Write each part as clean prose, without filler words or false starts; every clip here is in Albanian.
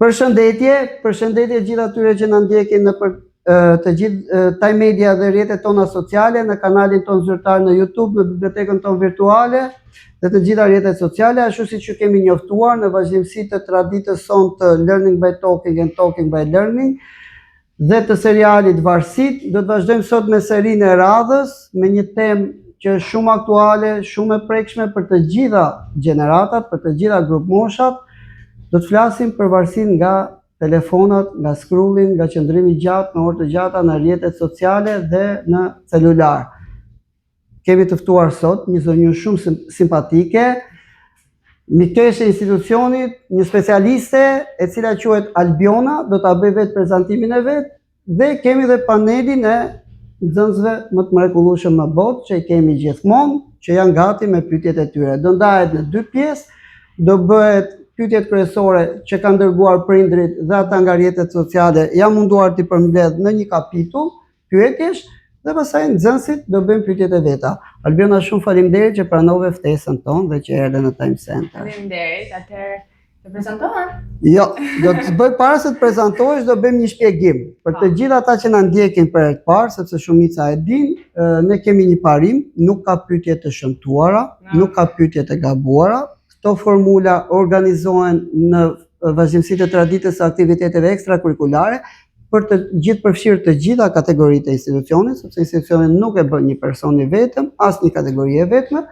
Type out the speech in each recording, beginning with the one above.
Përshëndetje gjithë atyre që na ndjekin në të gjithë Time Media dhe rrjetet tona sociale, në kanalin ton zyrtar në YouTube, në bibliotekën ton virtuale dhe të gjitha rrjetet sociale, ashtu siç ju kemi njoftuar në vazhdimsi të traditës sonë të Learning by Talking and Talking by Learning dhe të serialit Varësit. Do të vazhdojmë sot me serinë e radhës me një temë që është shumë aktuale, shumë e prekshme për të gjitha gjeneratat, për të gjitha grup moshat. Do të flasim për varësinë nga telefonat, nga scrolling, nga qëndrimi gjatë në orë të gjata në rrjetet sociale dhe në celular. Kemi të ftuar sot një zonjë shumë simpatike, mikeshe e institucionit, një specialiste e cila quhet Albiona, do ta bëj vetë prezantimin e vet, dhe kemi dhe panelin e nxënësve më të mrekullueshëm në botë që i kemi gjithmonë, që janë gati me pyetjet e tyre. Do ndahet në 2 pjesë, do bëhet pyetjet kryesore që kanë dërguar prindrit dhe ata nga rrjetet sociale janë munduar t'i përmbledh në një kapitull pyetjesh dhe pastaj nxënësit do bëjnë pyetjet e veta. Albiona, shumë faleminderit që pranove ftesën tonë dhe që erdhe në Time Center. Faleminderit, atëherë të prezantohem? Jo, do të bëj para se të prezantohesh, do bëjmë një shpjegim. Për të gjithë ata që na ndjekin për herë të parë, sepse shumica e din, ne kemi një parim, nuk ka pyetje të shëmtuara, nuk ka pyetje të gabuara. Këto formula organizohen në vazhdimsi të traditës së aktiviteteve ekstrakurrikulare për të gjithë përfshirë të gjitha kategoritë e institucionit, sepse institucioni nuk e bën një person i vetëm, as një kategori e vetme.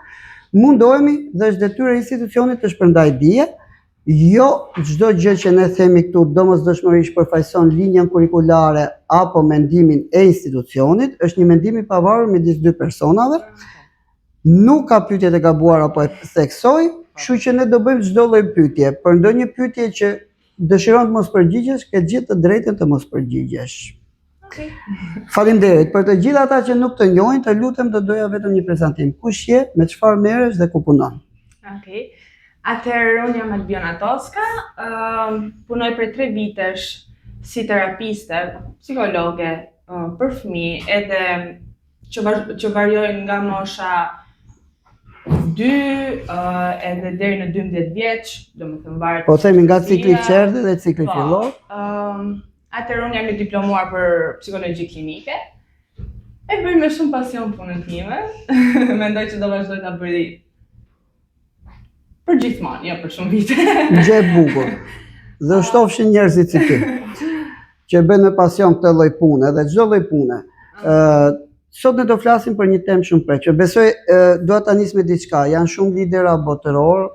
Mundohemi dhe është detyrë e institucionit të shpërndajë dije. Jo çdo gjë që ne themi këtu domosdoshmërisht përfaqëson linjën kurrikulare apo mendimin e institucionit, është një mendim i pavarur midis 2 personave. Nuk ka pyetje të gabuara apo theksoj, kështu që ne do bëjmë çdo lloj pyetje. Për ndonjë pyetje që dëshiron të mos përgjigjesh, ke gjithë të drejtën të mos përgjigjesh. Okej. Faleminderit. Për të gjithë ata që nuk të njohin, të lutem do doja vetëm një prezantim. Kush je, me çfarë merresh dhe ku punon? Okej. Atëherë unë jam Albiona Toska, punoj për 3 vitesh si terapiste, psikologe për fëmijë, edhe që varjojnë nga mosha 2 edhe deri në 12 vjeç, domethënë varet. Po themi nga cikli qerdhi dhe cikli fillor. Atëherë unë jam i diplomuar për psikologji klinike. E bëj me shumë pasion punën time. Mendoj që do vazhdoj ta bëj për gjithmonë, jo për shumë vite. Gjë e bukur. Dhe shtofshin njerëzit si ti, që bëjnë me pasion këtë lloj pune dhe çdo lloj pune. Sot ne do flasim për një temë shumë prekshme. Besoj dua ta nis me diçka. Janë shumë lidera botëror,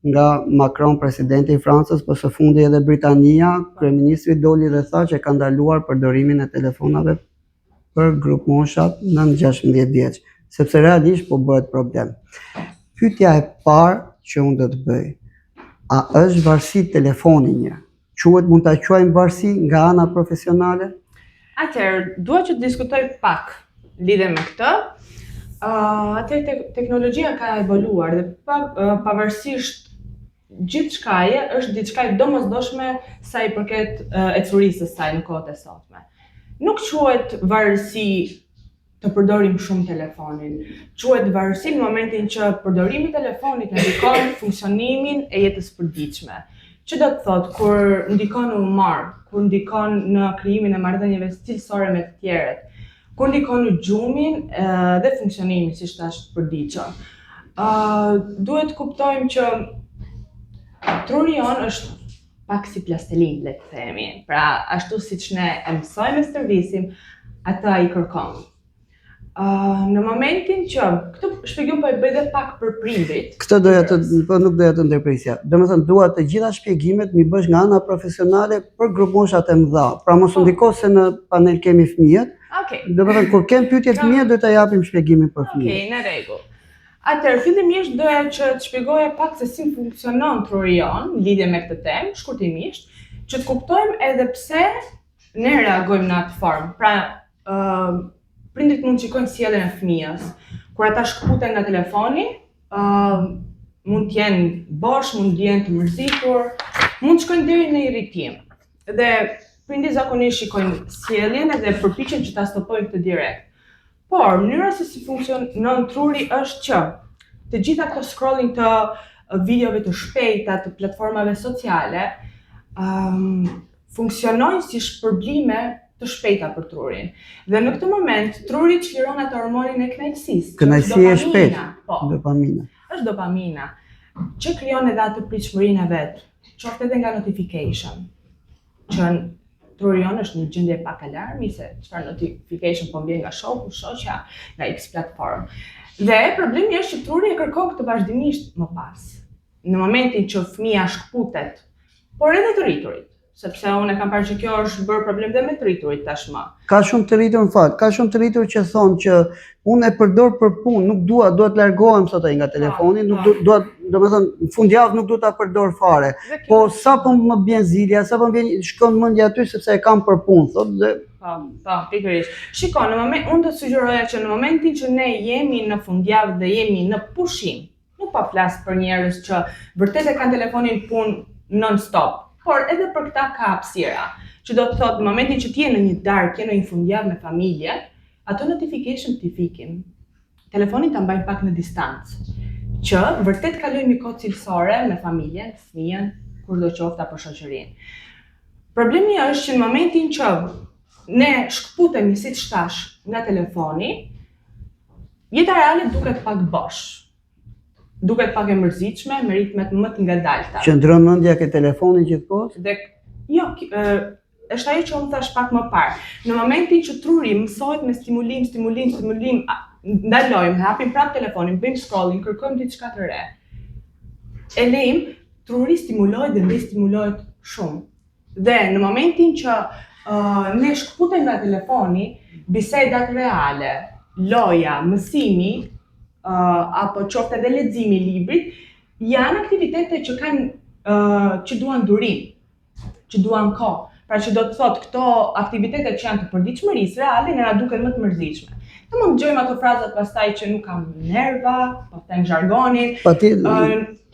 nga Macron, presidenti i Francës, por së fundi edhe Britania, kryeministri doli dhe tha që ka ndaluar përdorimin e telefonave për grup moshat nën 16 vjeç, sepse realisht po bëhet problem. Pyetja e parë që unë do të bëj, a është varësi telefoni një? Mund ta quajmë varësi nga ana profesionale? Atëherë, dua që të diskutoj pak lidhe me këtë. Atëherë teknologjia ka evoluar dhe pavarësisht gjithçkaje është diçka e domosdoshme sa i përket ecurisë së saj në kohët e sotme. Nuk quhet varësi të përdorim shumë telefonin. Quhet varësi në momentin që përdorimi i telefonit ndikon funksionimin e jetës përditshme. Që do të thotë, kur ndikon në humor, kur ndikon në krijimin e marrëdhënieve cilësore me të tjerët, kur ndikon në gjumin dhe funksionimin, siç thash, përditshëm. Duhet kuptojmë që truri jon është pak si plastelin, le të themi. Pra, ashtu siç ne e mësojmë e stërvisim, atë ai kërkon. Në momentin që këtë shpjegim po e bëj dhe pak për prindrit. Këtë nuk doja të ndërprisja. Domethënë dua të gjitha shpjegimet mi bësh nga ana profesionale për grup moshat e mëdha. Pra mos u ndiko se në panel kemi fëmijët. Okej. Domethënë kur kem pyetje të mia do ta japim shpjegimin për fëmijët. Okej, në rregull. Atëherë fillimisht doja që të shpjegoja pak se si funksionon truri jon në lidhje me këtë temë, shkurtimisht, që të kuptojmë edhe pse ne reagojmë në atë formë. Pra, prindrit mund të shikojnë sjelljen e fëmijës. Kur ata shkputen nga telefoni, mund të jenë bosh, mund të jenë të mërzitur, mund të shkojnë deri në irritim. Dhe prindrit zakonisht shikojnë sjelljen dhe përpiqen që ta stopojnë këtë direkt. Por mënyra se si funksionon truri është që të gjitha këto scrolling të videove të shpejta të platformave sociale funksionojnë si shpërblime të shpejta për trurin. Dhe në këtë moment, truri çliron atë hormonin e kënaqësisë. Kënaqësia e shpejtë. Po. Dopamina. Është dopamina, që krijon edhe atë pritshmërinë e vet, qoftë edhe nga notification, që truri jonë është në gjendje pak alarmi se çfarë notification po vjen nga shoku, shoqja, nga X platform. Dhe problemi është që truri e kërkon këtë vazhdimisht më pas. Në momentin që fëmia shkputet, por edhe të rriturit, sepse unë e kam parë që kjo është bërë problem dhe me të rriturit tashmë. Ka shumë të rritur ka shumë të rritur që thonë që unë e përdor për punë, nuk dua të largohem sot ai nga telefoni, nuk dua, domethënë në fundjavë nuk dua ta përdor fare. Po sapo më bjen zilja, sapo më vjen shkon mendja aty sepse e kam për punë, thotë dhe Po, pikërisht. Shiko, unë të sugjeroja që në momentin që ne jemi në fundjavë dhe jemi në pushim, nuk pa flas për njerëz që vërtet e kanë telefonin punë non-stop, por edhe për këta ka hapësira, që do të thotë në momentin që ti je në një darkë, në një fundjavë me familje, ato notification t'i fikin. Telefonin ta mbajnë pak në distancë, që vërtet kalojmë kohë cilësore me familjen, fëmijën, kurdo qoftë apo shoqërinë. Problemi është që në momentin që ne shkputemi siç thash nga telefoni, jeta reale duket pak bosh. Duket pak e mërzitshme, me ritmet më të ngadalta. Qëndron mendja ke telefonin gjithkohë? Dhe jo, është ajo që unë thash pak më parë. Në momentin që truri mësohet me stimulim, ndalojmë, hapim prap telefonin, bëjmë scrolling, kërkojmë diçka të re. E lejmë, truri stimulohet dhe ne stimulohet shumë. Dhe në momentin që ne shkputemi nga telefoni, bisedat reale, loja, mësimi, apo qoftë edhe leximi i librit, janë aktivitete që duan durim, që duan kohë. Pra që do të thotë këto aktivitete që janë të përditshmërisë reale na duken më të mërzitshme. Ne mund të dëgjojmë ato frazat pastaj që nuk kam nerva, po them zhargonin,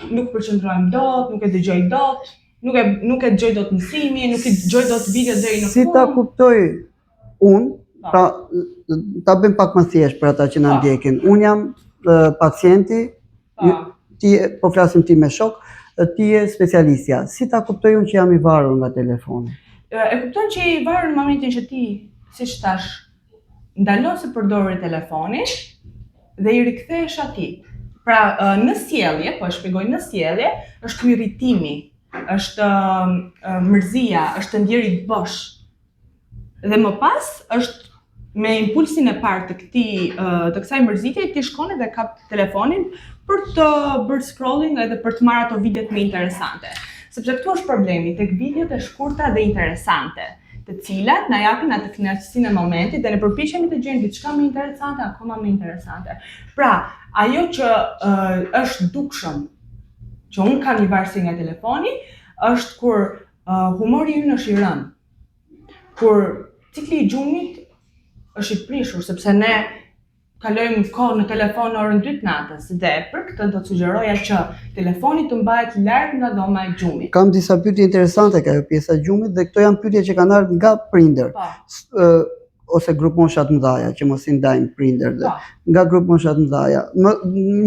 nuk përqendrohem dot, nuk e dëgjoj dot, nuk e dëgjoj dot mësimin, nuk e dëgjoj dot video deri në fund. Si ta kuptoj unë, pra ta bëjmë pak më thjesht për ata që na ndjekin. Unë jam pacienti, ti po flasim ti me shok, ti je specialistja. Si ta kuptoj unë që jam i varur nga telefoni? E kupton që je i varur në momentin që ti, siç thash, ndalon se përdorje telefonin dhe i rikthehesh atij. Pra në sjellje, po e shpjegoj në sjellje, është ky irritimi, është mërzia, është ndjeri bosh. Dhe më pas është me impulsin e parë të kësaj mërzitje, ti shkon edhe kap telefonin për të bërë scrolling edhe për të marrë ato videot më interesante. Sepse këtu është problemi, tek videot e shkurta dhe interesante, të cilat na japin atë kënaqësinë e momentit dhe ne përpiqemi të gjejmë diçka më interesante, akoma më interesante. Pra, ajo që është dukshëm, që unë kam një varësi nga telefoni, është kur humori ynë është i rënë. Kur cikli i gjumit është i prishur, sepse ne kalojmë kohë në telefon në orën 2 të natës dhe për këtë do të sugjeroja që telefoni të mbahet larg nga dhoma e gjumit. Kam disa pyetje interesante ka ajo pjesa e gjumit dhe këto janë pyetje që kanë ardhur nga prindër. Ose grup mosha të mëdha që mos i ndajnë prindër nga grup mosha të mëdha.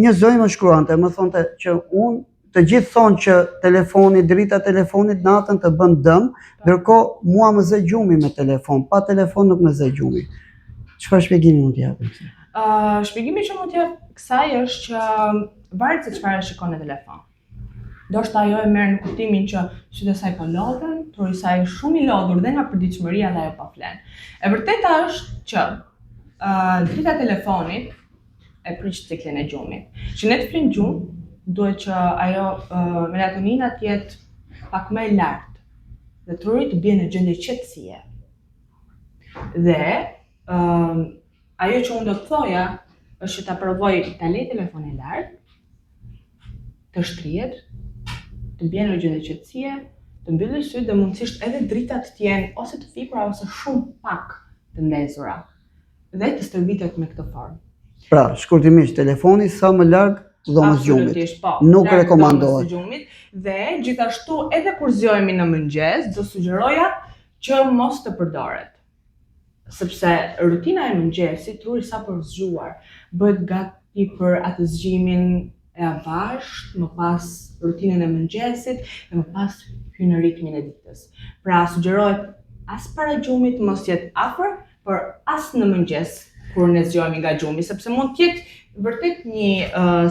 Një zonjë më shkruante, më thonte që unë të gjithë thonë që telefoni, drita telefonit natën të bën dëm, ndërkohë mua më zë gjumi me telefon, pa telefon nuk më zë gjumi. Çfarë shpjegimi mund t'i japim? Shpjegimi që mund t'i jap kësaj është që varet se çfarë shikon në telefon. Ndoshta ajo e merr në kuptimin që sytë e saj po lodhen, truri i saj është shumë i lodhur dhe nga përditshmëria dhe ajo po flen. E vërteta është që drita telefonit e prish ciklin e gjumit. Që ne të flim gjumë, duhet që ajo melatonina të jetë pak më e lartë dhe truri të bie në gjendje qetësie. Dhe ajo që unë do të thoja është që ta provoj ta lej telefonin larg, të shtrihet, të bie në gjendje qetësie, të mbyllë sytë dhe mundësisht edhe dritat të jenë ose të fikura ose shumë pak të ndezura dhe të stërvitet me këtë formë. Pra, shkurtimisht, telefoni sa më larg dhomës gjumit. Nuk rekomandohet. Dhe gjithashtu edhe kur zgjohemi në mëngjes, do sugjeroja që mos të përdoret. Sepse rutina e mëngjesit, truri sa për zgjuar, bëhet gati për atë zgjimin e avazht, më pas rutinën e mëngjesit dhe më pas hyn në ritmin e ditës. Pra sugjerohet as para gjumit mos jetë afër, por as në mëngjes kur ne zgjohemi nga gjumi, sepse mund të jetë vërtet një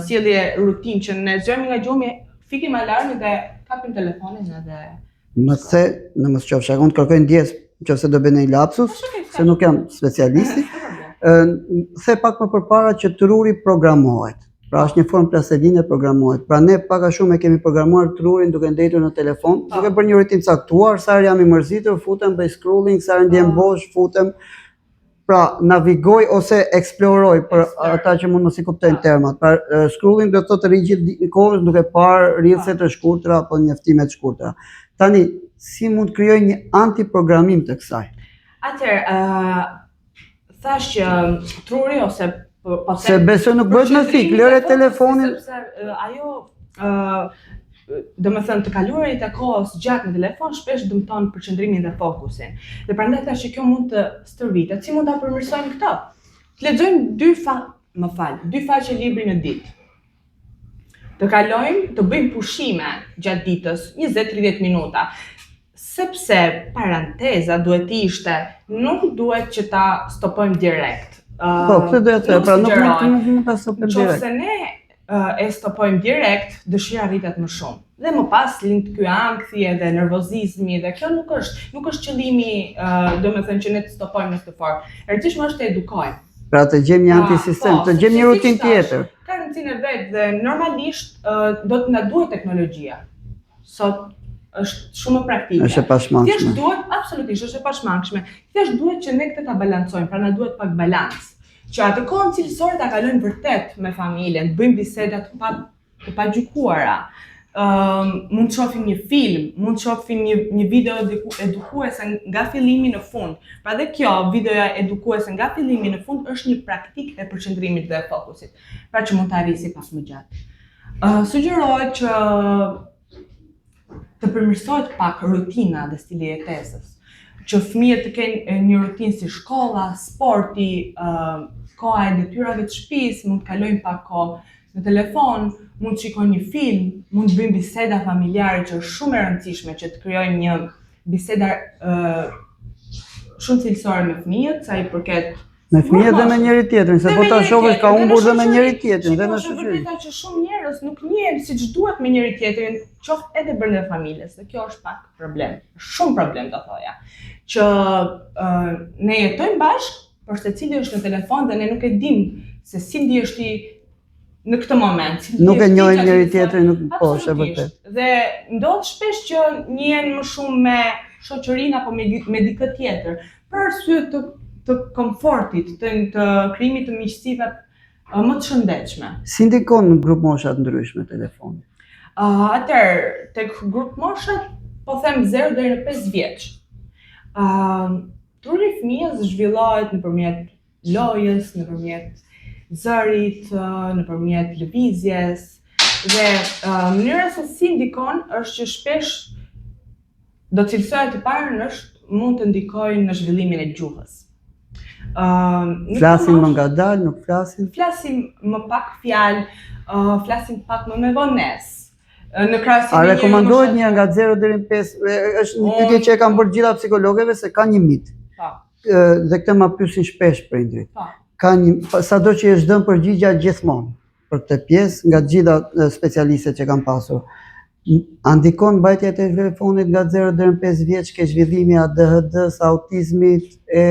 sjellje rutinë që ne zgjohemi nga gjumi, fikim alarmin dhe kapim telefonin edhe Mëse, në mos qofsh akon të kërkoj ndjes nëse do bëj një lapsus, se nuk jam specialisti. The pak më përpara që truri programohet. Pra është një formë plaseline programohet. Pra ne pak a shumë e kemi programuar trurin duke ndetur në telefon, duke bërë një rutinë caktuar, sa herë jam i mërzitur, futem, bëj scrolling, sa herë ndjem bosh, futem. Pra navigoj ose eksploroj për ata që mund mos i kuptojnë termat. Pra scrolling do të thotë rrigjet kohës duke parë reelse të shkurtra apo njoftime të shkurtra. Tani, si mund të krijoj një antiprogramim të kësaj? Atëherë, thash që truri ose Se besoj nuk bëhet me fik, lëre telefonin. Sepse ajo, domethënë të kaluarit e kohës gjatë në telefon shpesh dëmton përqendrimin dhe fokusin. Dhe prandaj thash që kjo mund të stërvitet. Si mund ta përmirësojmë këtë? Të lexojmë dy faqe libri në ditë. Të kalojmë, të bëjmë pushime gjatë ditës, 20-30 minuta. Sepse paranteza duhet të ishte, nuk duhet që ta stopojmë direkt. Po, pse do të pra nuk mund ta stopojmë direkt. Nëse ne e stopojmë direkt, dëshira rritet më shumë. Dhe më pas lind ky ankthi edhe nervozizmi dhe kjo nuk është qëllimi, domethënë që ne të stopojmë në këtë formë. E rëndësishme është të edukojmë. Pra të gjejmë një antisistem, të gjejmë një rutinë tjetër. Ka rëndësinë e vet dhe normalisht do të na duhet teknologjia. Sot është shumë praktike. Është e pashmangshme. Thjesht duhet, absolutisht, është e pashmangshme. Thjesht duhet që ne këtë ta balancojmë, pra na duhet pak balans. Që atë kohën cilësore ta kalojmë vërtet me familjen, të bëjmë biseda të pagjykuara. Mund të shohim një film, mund të shohim një video edukuese nga fillimi në fund. Pra dhe kjo videoja edukuese nga fillimi në fund është një praktikë e përqendrimit dhe fokusit, pra që mund të arrijë pas më gjatë. Sugjerohet që të përmirësohet pak rutina dhe stili i jetesës. Që fëmijët të kenë një rutinë si shkolla, sporti, koha e detyrave të shtëpisë, mund të kalojnë pak kohë në telefon, mund të shikojnë një film, mund të bëjmë biseda familjare që është shumë e rëndësishme që të krijojmë një biseda shumë cilësore me fëmijët, sa I përket me fëmijët dhe me njëri tjetrin, se po ta shohësh ka humbur dhe me njëri tjetrin dhe në shoqëri. Është që shumë njerëz nuk njihen siç duhet me njëri tjetrin, qoftë edhe brenda familjes, dhe kjo është pak problem, shumë problem do thoja, që ne jetojmë bashkë, por secili është në telefon dhe ne nuk e dimë se si ndihesh ti në këtë moment. Nuk e njohin njëri tjetrin, nuk po, është e vërtet. Dhe ndodh shpesh që njihen më shumë me shoqërinë apo me dikë tjetër, për arsye të komfortit, të krijimit të miqësive më të shëndetshme. Si ndikon në grup mosha të ndryshme telefoni? Atëherë, tek grup moshat, po them 0 deri në 5 vjeç. Truri I fëmijës zhvillohet nëpërmjet lojës, nëpërmjet zërit, nëpërmjet lëvizjes dhe mënyra se si ndikon është që shpesh do të cilësohet të parën është mund të ndikojnë në zhvillimin e gjuhës. Flasin më ngadalë, nuk flasin? Flasin më pak fjalë, flasin pak më me vonesë. Në krahasim A rekomandohet një nga 0 deri në 5? Është një pyetje që e kanë bërë gjitha psikologëve se ka një mit. Dhe këtë ma pyesin shpesh prindrit. Ka një sado që është dhënë përgjigja gjithmonë për këtë pjesë nga gjitha specialistët që kanë pasur. A ndikon mbajtja e telefonit nga 0 deri në 5 vjeç ke zhvillimi ADHD-s, autizmit e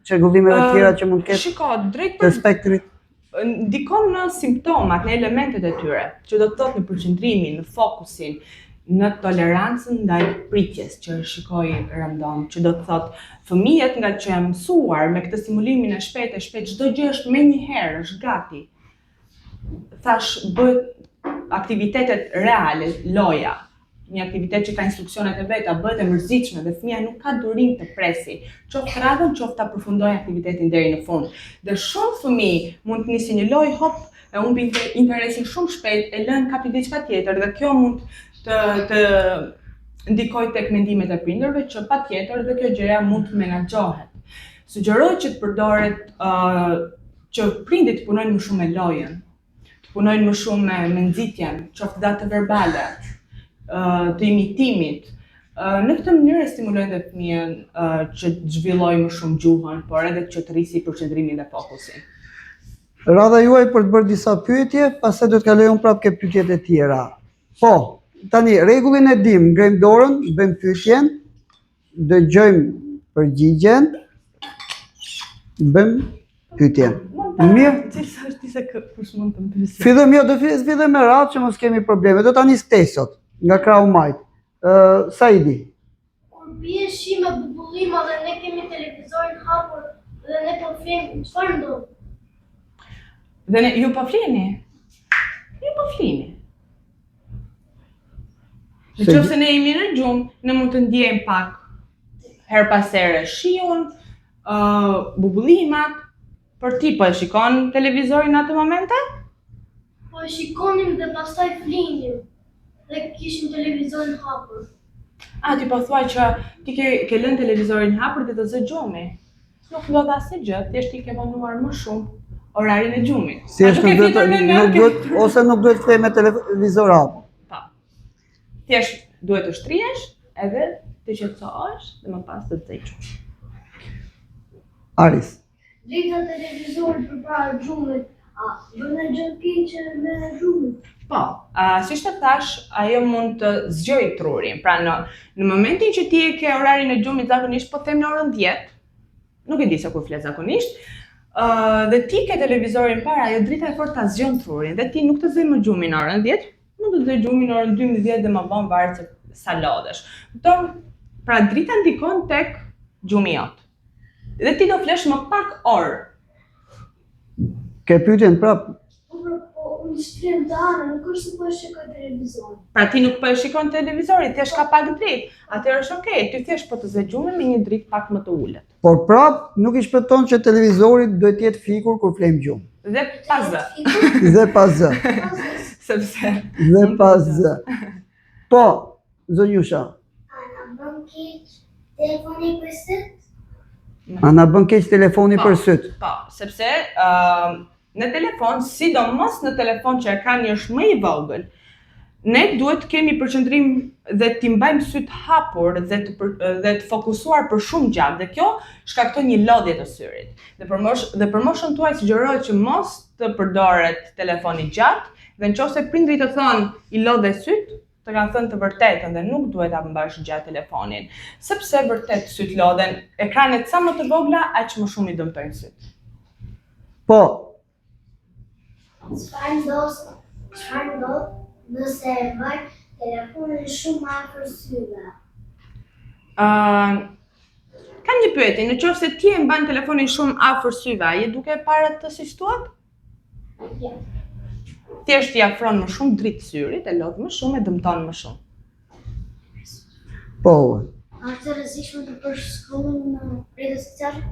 çrregullimeve të tjera që mund të ketë? Shiko, drejt të spektrit. Ndikon në simptomat, në elementet e tyre, që do të thotë në përqendrimin, në fokusin, në tolerancën ndaj pritjes që shikoj rëndom, që do të thotë fëmijët nga që janë mësuar me këtë stimulimin e shpejt, çdo gjë është menjëherë, është gati. Thash bëhet aktivitetet reale, loja, një aktivitet që ka instruksionet e veta, bëhet e mërzitshme dhe fëmia nuk ka durim të presi, qoftë radhën, qoftë ta përfundojë aktivitetin deri në fund. Dhe shumë fëmijë mund të nisi një lojë, hop, e humbi interesin shumë shpejt, e lën kapi diçka tjetër dhe kjo mund të ndikojë tek mendimet e prindërve që patjetër dhe kjo gjëja mund të menaxhohet. Sugjerohet që të përdoret që prindit punojnë më shumë me lojën, të punojnë më shumë me nxitjen, qoftë datë verbale, të imitimit. Në këtë mënyrë stimulojnë dhe fëmijën që të zhvillojë më shumë gjuhën, por edhe që të rrisi përqendrimin dhe fokusin. Radha juaj për të bërë disa pyetje, pastaj do të kaloj unë prapë ke pyetjet e tjera. Po, tani rregullin e dim, ngrejmë dorën, bëjmë pyetjen, dëgjojmë përgjigjen, bëjmë pyetjen. Mirë. Cilësa është ti se kush mund të pyesë? Fillojmë do fillojmë me radhë që mos kemi probleme. Do ta nis këtë sot nga krau majt. Saidi. Kur bie shi me bubullima dhe ne kemi televizorin hapur dhe ne po flim, çfarë ndodh? Dhe ne, ju po flini? Ju po flini. Në qoftë se ne jemi në gjumë, ne mund të ndjejmë pak her pas here shiun, bubullimat, për ti po e shikon televizorin në atë momente? Po e shikonim dhe pastaj flinim dhe kishim televizorin hapur. Ti po thuaj që ti ke lënë televizorin hapur dhe të zë gjumi. Nuk ndodh asnjë gjë, thjesht ti ke vonuar më shumë orarin e gjumit. Thjesht ose nuk duhet të flej me televizor hapur. Po. Thjesht duhet të shtrihesh edhe të qetësohesh dhe më pas të zëjsh. Aris. Drita televizorit përpara gjumit, bën e gjë keqe me gjumit. Po, si të thash, ajo mund të zgjojë trurin. Pra në momentin që ti e ke orarin e gjumit zakonisht, po them në orën 10, nuk e di se kur flet zakonisht, dhe ti ke televizorin para, ajo drita e fortë ta zgjon trurin, dhe ti nuk të zëj më gjumin në orën 10, mund të zëj gjumin në orën 12 dhe më vonë varet se sa lodhesh. Pra drita ndikon tek gjumi jot. Dhe ti do flesh më pak orë. Ke pyetjen prapë? Unë shtrihem të anë, nuk është se po e shikoj televizorin. Pra ti nuk po e shikon televizorin, thjesht ka pak dritë. Atëherë është okay, ti thjesht po të zë gjumin me një dritë pak më të ulët. Por prapë nuk i shpëton që televizori duhet të jetë fikur kur flejmë gjumë. Dhe pa zë. Dhe pa zë. Sepse. Dhe pa zë. Po, zonjusha. A na bën keq telefoni për syt? A na bën keq telefoni për syt? Po, sepse në telefon, sidomos në telefon që ekrani është më i vogël, ne duhet të kemi përqendrim dhe t'i mbajmë syt hapur dhe të fokusuar për shumë gjatë, dhe kjo shkakton një lodhje të syrit. Dhe për moshën tuaj sugjerohet që mos të përdoret telefoni gjatë, dhe nëse prindrit të thonë i lodhe syt, të kanë thënë të vërtetën dhe nuk duhet ta mbash gjatë telefonin, sepse vërtet syt lodhen, ekranet sa më të vogla, aq më shumë i dëmtojnë syt. Po. Çfarë ndodh nëse e vaj telefonin shumë afër syve? Ka një pyetje, nëse ti e mban telefonin shumë afër syve, je duke parë atë si thuat? Ja. Thjesht i afron më shumë dritë syrit, e lodh më shumë, e dëmton më shumë. Po. A është e rrezikshme të përshkruajmë në rrjetet sociale?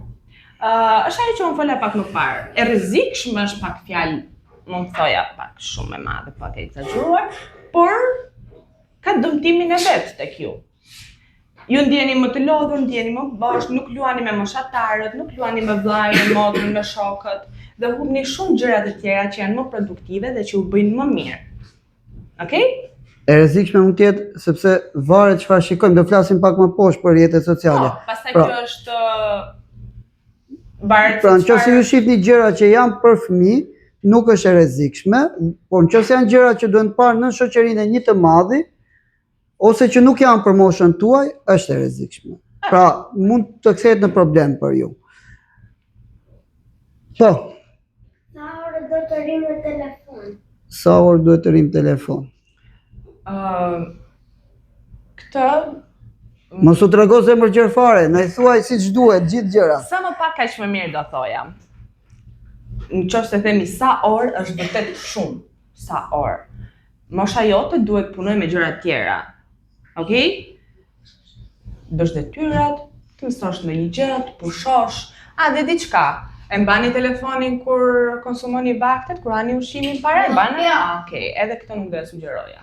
Është ajo që unë fola pak më parë. E rrezikshme është pak fjalë, mund të thoja pak shumë e madhe, pak e egzageruar, por ka dëmtimin e vet tek ju. Ju ndjeni më të lodhur, ndjeni më bosh, nuk luani me moshatarët, nuk luani me vllajën, me motrën, me shokët, dhe hubni shumë gjëra të tjera që janë më produktive dhe që u bëjnë më mirë. Okej? E rrezikshme mund të jetë sepse varet çfarë shikojmë, do flasim pak më poshtë për rrjetet sociale. Po, pastaj kjo është varet Pra, nëse ju shihni gjëra që janë për fëmijë, nuk është e rrezikshme, por nëse janë gjëra që duhen parë në shoqërinë e një të madhi, ose që nuk janë për moshën tuaj, është e rrezikshme. Pra, mund të kthehet në problem për ju. Po. Sa orë do të rrim në telefon? Sa orë duhet të rrim telefon? Këtë Mos u trego zemër gjerfare, na i thuaj siç duhet gjithë gjëra. sa më pak kaq më mirë do thoja. Nëse themi sa orë është vërtet shumë, sa orë. Mosha jote duhet punoj me gjëra tjera. Okej? Bësh detyrat, të mësosh me një gjë, të pushosh, dhe diçka. E mbani telefonin kur konsumoni vaktet, kur hani ushqimin para, e mbani? Okej, edhe këtë nuk do e sugjeroja.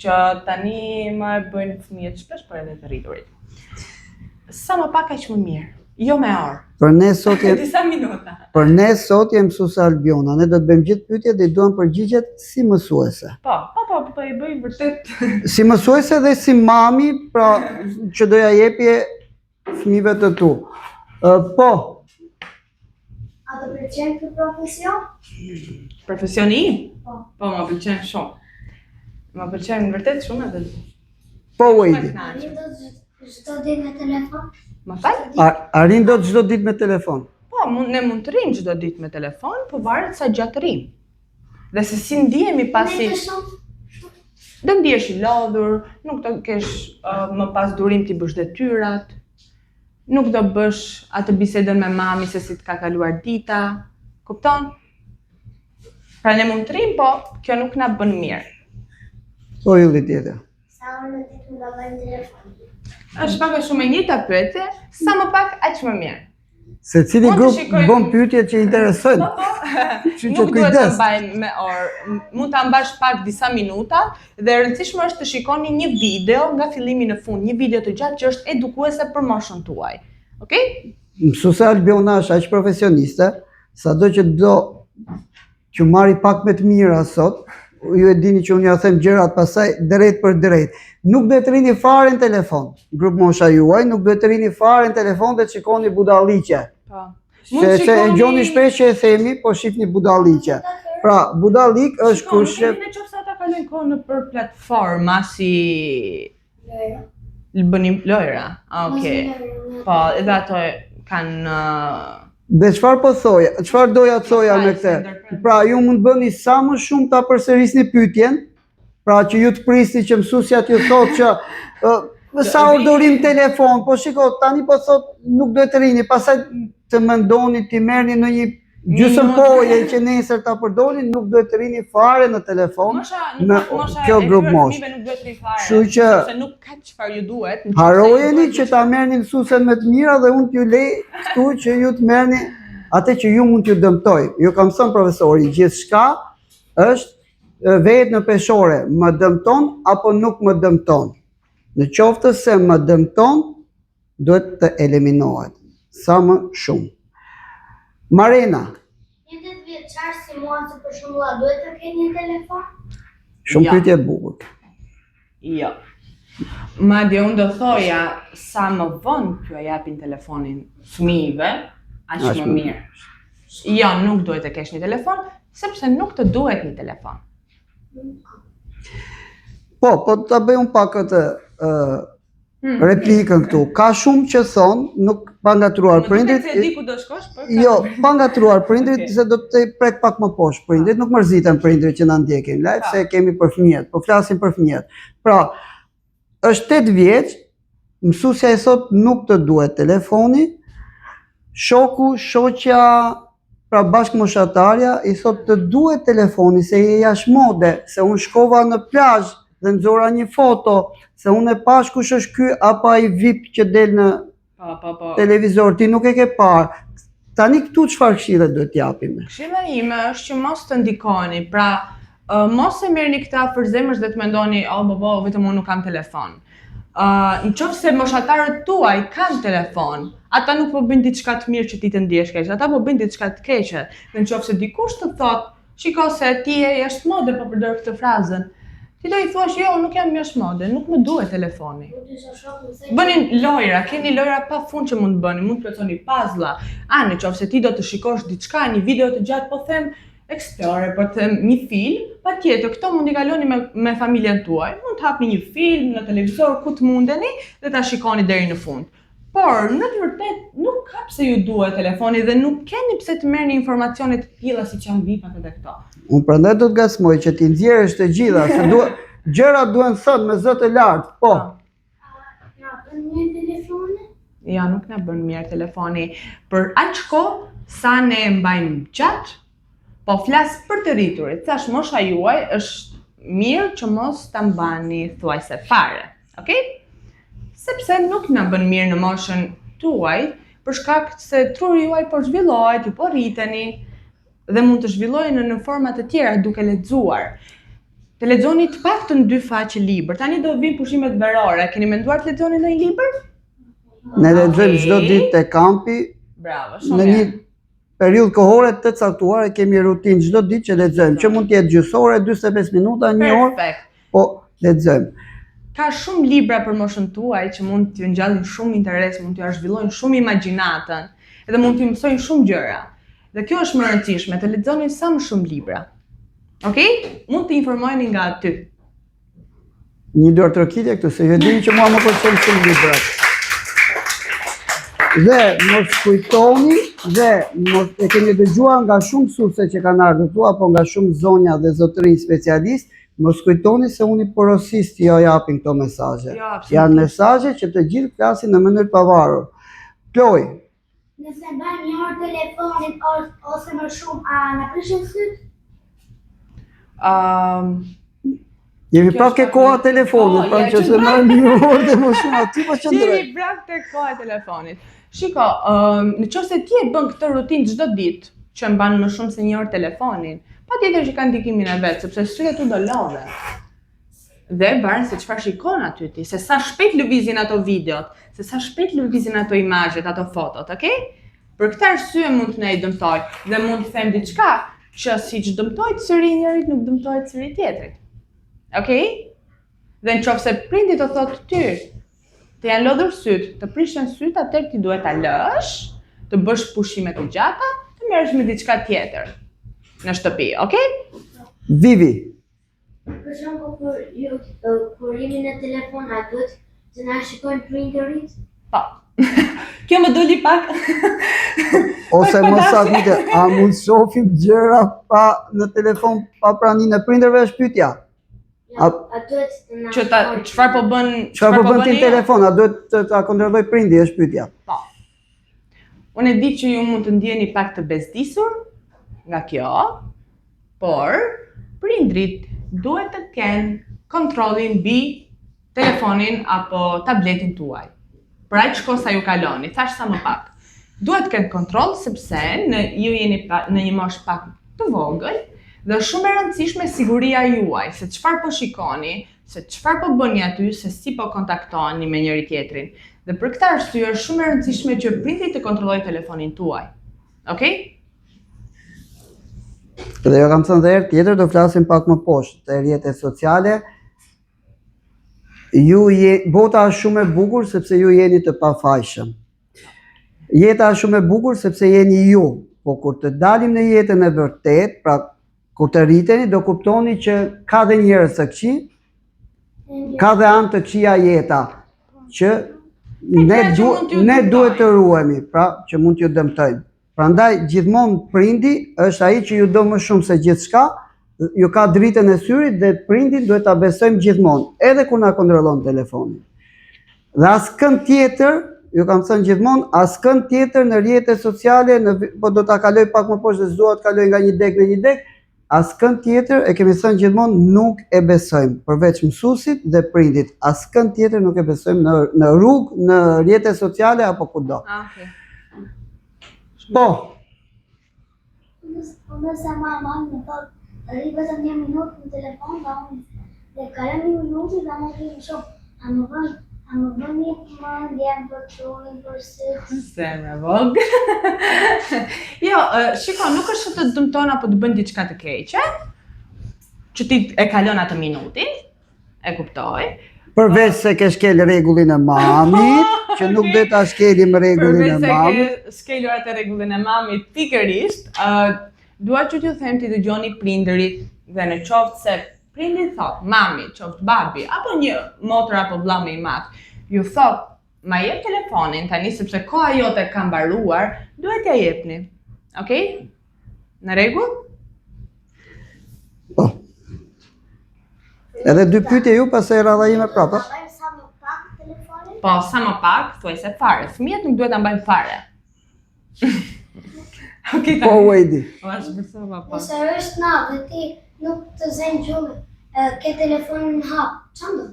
Që tani më e bëjnë fëmijët shpesh, por edhe të rriturit. Sa më pak aq më mirë. Jo me orë. Për ne sot Disa minuta. Për ne sot jem mësuese Albiona. Ne do të bëjmë gjithë pyetjet dhe i duam përgjigjet si mësuese. Po, i bëj vërtet. Si mësuese dhe si mami, pra që doja jepje fëmijëve të tu. Po, A të pëlqen ky profesion? Profesioni im? Po. Më pëlqen shumë. Më pëlqen vërtet shumë atë. po Wade. Arrin do çdo ditë me telefon? Më fal? Arrin dot çdo ditë me telefon. Po, ne mund të rrim çdo ditë me telefon, po varet sa gjatë rrim. Dhe se si ndihemi pasi Ne të shumë do ndihesh i lodhur, nuk do kesh më pas durim t'i bësh detyrat, nuk do bësh atë bisedën me mami se si t'ka kaluar dita, kupton? Pra ne mund të rrim, po kjo nuk na bën mirë. Po ylli tjetër. sa orë në ditë nga bëjmë telefon. Është pak a shumë e njëjta pyetje, sa më pak aq më mirë. Se cili Mund të grup shikojmë- bën pyetje që interesojnë. Kështu që Nuk duhet të kujdes. mbaj me orë, mund ta mbash pak disa minuta dhe e rëndësishme është të shikoni një video nga fillimi në fund, një video të gjatë që është edukuese për moshën tuaj. Okej? Mësuese Albiona është aq profesioniste, sado që do që marri pak me të mira sot, ju e dini që unë ja them gjërat pasaj drejt për drejt. Nuk duhet të rini fare në telefon, grup mosha juaj, nuk duhet të rini fare në telefon dhe të shikoni budalliqe. Po. Se e gjoni shpesh që e themi, po shihni budalliqe. Pra, budallik është kur shef Në qoftë se ata kalojnë kohën në për platforma si bënim lojra. Okej. Po, edhe ato kanë Dhe çfarë po thoja? Çfarë doja të thoja me këtë? Pra, ju mund bëni sa më shumë ta përsërisni pyetjen, pra që ju të prisni që mësuesja t'ju thotë që sa orë do rim telefon, po shiko, tani po thot nuk duhet të rini, pastaj të mendoni ti merrni në një gjysmë kohe që nesër ta përdorni, nuk duhet të rini fare në telefon. mosha kjo e grup këtyre mosh. fëmijëve nuk duhet të ri fare. Kështu që se nuk ka çfarë ju duhet. harrojeni që ta merrni mësuesen me të mira dhe unë t'ju lej këtu që ju të merrni atë që ju mund t'ju dëmtoj. Ju kam thënë profesori, gjithçka është vetë në peshore, më dëmton apo nuk më dëmton. Në qoftë se më dëmton, duhet të eliminohet sa më shumë. Marina, 10 vjeçar si mua që për shembull a duhet të ketë një telefon? shumë Ja. pyetje e bukur. Jo. Madje unë do thoja sa më vonë t'ju japin telefonin fëmijëve, aq Aq më më mirë. Jo, nuk duhet të kesh një telefon, sepse nuk të duhet një telefon. Po ta bëj un pak atë replikën këtu. Ka shumë që thonë, nuk pa ngatruar prindrit. Se di ku do shkosh, po. Jo, pa ngatruar prindrit se do të prek pak më poshtë prindrit, nuk mërziten prindrit që na ndjekin live se kemi për fëmijët, po flasim për fëmijët. Pra, është 8 vjeç, mësuesja e thot nuk të duhet telefoni, shoku, shoqja, pra bashkëmoshatarja i thot të duhet telefoni se je jashmode, se unë shkova në plazh dhe nxora një foto, se unë e pash kush është ky apo ai VIP që del në Po. televizor, ti nuk e ke parë. Tani këtu çfarë këshille duhet t'japim? Këshilla ime është që mos të ndikoni, pra mos e merrni këtë afër zemrës dhe të mendoni, vetëm unë nuk kam telefon. Në qoftë se moshatarët tuaj kanë telefon, ata nuk po bëjnë diçka të mirë që ti të ndihesh keq, ata po bëjnë diçka të keqe. Dhe në qoftë se dikush të thotë, shiko se ti je jashmode po përdor këtë frazën, ti do i thuash, jo, nuk jam jashmode, nuk më duhet telefoni. Bëni lojra, keni lojra pa fund që mund bëni, mund të plotësoni puzzle. Në qoftë se ti do të shikosh diçka, një video të gjatë, po them Explore, po të them një film, patjetër këto mund i kaloni me familjen tuaj. Mund të hapni një film në televizor ku të mundeni dhe ta shikoni deri në fund. Por në të vërtetë nuk ka pse ju duhet telefoni dhe nuk keni pse të merrni informacione të tilla siç janë VIP-at edhe këto. Unë prandaj do të gasmoj që ti nxjerrësh të gjitha, se gjërat duhen thënë me zë të lartë. Po. Na bën një telefoni? Ja, nuk na bën mirë telefoni për aq kohë sa ne e mbajmë gjatë. Po flas për të rriturit, thash mosha juaj është mirë që mos ta mbani thuajse fare, okay? Sepse nuk na bën mirë në moshën tuaj, për shkak se truri juaj po zhvillohet, ju po rriteni dhe mund të zhvilloheni në forma të tjera duke lexuar. Të lexoni të paktën 2 faqe libër. Tani do vinë pushimet verore. Keni menduar të lexoni ndonjë libër? Ne lexojmë çdo ditë te kampi, Bravo, në shumë një mirë. periudhë kohore të caktuar kemi rutinë çdo ditë që lexojmë, që mund të jetë gjysore, 45 minuta, 1 orë, Perfekt. po lexojmë. Ka shumë libra për moshën tuaj që mund t'ju ngjallin shumë interes, mund t'ju zhvillojnë shumë imagjinatën, edhe mund t'ju mësojnë shumë gjëra. Dhe kjo është më e rëndësishme, të lexoni sa më shumë libra. Okej? Mund të informoheni nga aty. Një dorë trokitje këtu, se ju dini që mua më pëlqen shumë librat. Dhe mos kujtoni, dhe mos e keni dëgjuar nga shumë mësuese që kanë ardhur këtu apo nga shumë zonja dhe zotërinj specialist, mos kujtoni se unë i porosisht jo japin këto mesazhe. Jo, absolutisht. Janë mesazhe që të gjithë flasin në mënyrë të pavarur. Kloj, Nëse bën një orë telefonin ose më shumë, a na prishin syt? jemi Kjo pak është e pak koha një- telefonit, Po, pra ja, që që se marrë një orë dhe më shumë aty po qëndroj. Jemi prap te koha e telefonit. Shiko, nëse ti e bën këtë rutinë çdo ditë, që mban më shumë se një orë telefonin, patjetër që ka ndikimin e vet, sepse sytë tu do lodhen. Dhe varet se çfarë shikon aty ti, se sa shpejt lëvizin ato videot, se sa shpejt lëvizin ato imazhet, ato fotot, okay? Për këtë arsye mund të na i dëmtoj dhe mund të them diçka që siç dëmtohet syri i njërit nuk dëmtohet syri i tjetrit. Okej? Dhe nëse prindi të thotë ty, të janë lodhur syt, të prishen syt, atëherë ti duhet ta lësh, të bësh pushime të gjata, të merresh me diçka tjetër në shtëpi, okay? Vivi, Për shembull, kur jemi në telefon, a duhet të na shikojnë printerit? Po. Kjo më doli pak. ose Pak mos sa padasi. vite, a mund shohim gjëra pa në telefon pa praninë e prindërve është pyetja. A duhet të na Që ta çfarë po bën, Çfarë po bën ti në jo? telefon? A duhet të ta kontrolloj prindi është pyetja. Po. Unë e di që ju mund të ndjeni pak të bezdisur nga kjo, por prindrit duhet të kenë kontrollin mbi telefonin apo tabletin tuaj. Për aq kohë sa ju kaloni, thash sa më pak. Duhet të kenë kontroll sepse ju jeni në një moshë pak të vogël dhe shumë e rëndësishme siguria juaj, se çfarë po shikoni, se çfarë po bëni aty, se si po kontaktoheni me njëri tjetrin. Dhe për këtë arsye është shumë e rëndësishme që prindi të kontrollojë telefonin tuaj. Okej? Dhe jo kam thënë dhe herë tjetër, do flasim pak më poshtë te rrjetet sociale. Bota është shumë e bukur sepse ju jeni të pafajshëm. Jeta është shumë e bukur sepse jeni ju, po kur të dalim në jetën e vërtet, pra kur të rriteni, do kuptoni që ka dhe njerëz të këqij, ka dhe anë të këqija jeta, që ne duhet të ruhemi, pra që mund t'ju dëmtojnë. Prandaj gjithmonë prindi është ai që ju do më shumë se gjithçka, ju ka dritën e syrit dhe prindin duhet ta besojmë gjithmonë, edhe kur na kontrollon telefonin. Dhe askënd tjetër, ju kam thënë gjithmonë, askënd tjetër në rrjetet sociale, po do ta kaloj pak më poshtë se s'dua të kaloj nga një deg në një deg, askënd tjetër e kemi thënë gjithmonë nuk e besojmë, përveç mësuesit dhe prindit. Askënd tjetër nuk e besojmë në rrugë, në rrjetet sociale apo kudo. Okay. Po, Nëse mama më thotë, rri vetëm 1 minutë në telefon, dhe kalon 1 minutë dhe më thënë shumë, a më bën një mendje për trurin, për syt. Zemra vogël. Jo, shiko, nuk është të dëmton apo të bën diçka të keqe, që ti e kalon atë minutin, e kuptoj. përveç se ke shkel rregullin e mamit, që nuk do ta shkelim rregullin e mamit. Përveç se ke skelur atë rregullin e mamit pikërisht, dua që t'ju them ti dëgjoni prindërit dhe në qoftë se prindi thot, mami, qoftë babi, apo një motër apo vëlla më i madh, ju thot, ma jep telefonin tani sepse koha jote ka mbaruar, duhet t'ja jepni. Okej? Në rregull? Po. Edhe dy pyetje ju, pastaj radha ime prapa. Bëjmë sa më pak telefonin. Po, sa më pak, thuaj se fare. Fëmijët nuk duhet ta mbajnë fare. Okej, Po, Wadi. Është bërsova po. Nëse është natë dhe ti nuk të zën gjumë, ke telefonin në hap, çfarë do?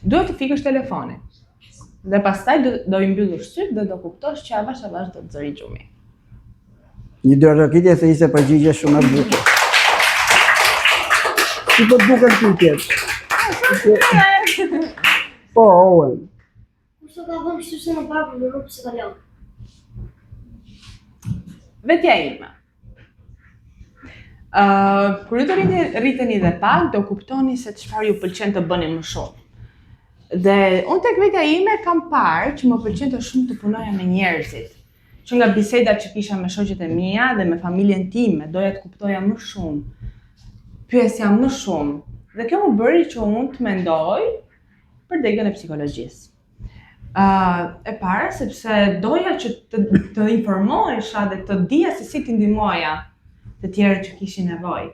Duhet të fikësh telefonin. Dhe pastaj do i mbyllësh syt dhe do kuptosh që avash do të zëri gjumi. Një dorëkitje se ishte përgjigje shumë e bukur. Si po duken pyetjet? Po, Owen. Kështu ka vënë kështu se në parë për rrugë psikolog. Vetja ime. Kur ju të rriteni dhe pak, do kuptoni se çfarë ju pëlqen të bëni më shumë. Dhe unë tek vetja ime kam parë që më pëlqen të shumë të punoja me njerëzit. Që nga bisedat që kisha me shoqet e mia dhe me familjen time, doja të kuptoja më shumë, pyesja më shumë. Dhe kjo më bëri që unë të mendoj për degën e psikologjisë. E para sepse doja që të informohesha dhe të dija se si t'i ndihmoja të tjerët që kishin nevojë.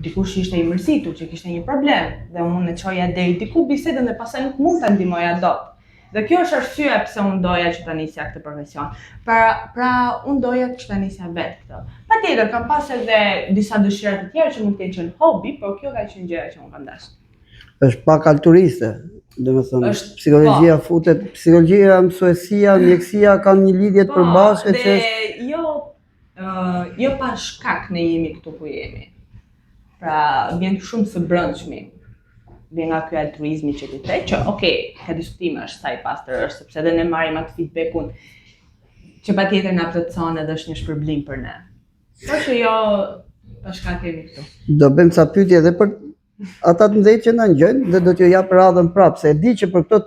Dikush ishte i mërzitur, që kishte një problem, dhe unë e çoja deri diku bisedën dhe pastaj nuk mund ta ndihmoja dot. Dhe kjo është arsyeja pse unë doja që ta nisja këtë profesion. Pra unë doja që ta nisja vetë këtë. Patjetër kam pas edhe disa dëshira të tjera që mund të kenë qenë hobi, por kjo ka qenë gjëja që unë kam dashur. Është pak altruiste, domethënë Është, psikologjia futet, psikologjia, mësuesia, mjekësia kanë një lidhje të përbashkët që dhe jo pa shkak ne jemi këtu ku jemi. Pra vjen shumë së brendshmi. Vjen nga ky altruizmi që ti the, që ka diskutime është sa i pastër është, sepse edhe ne marrim atë feedbackun që patjetër na plotëson edhe është një shpërblim për ne. Por që jo pa shkak kemi këtu. do bëjmë ca pyetje edhe për ata të nxehtë që na ngjojnë dhe do t'ju jap radhën prapë, se e di që për këto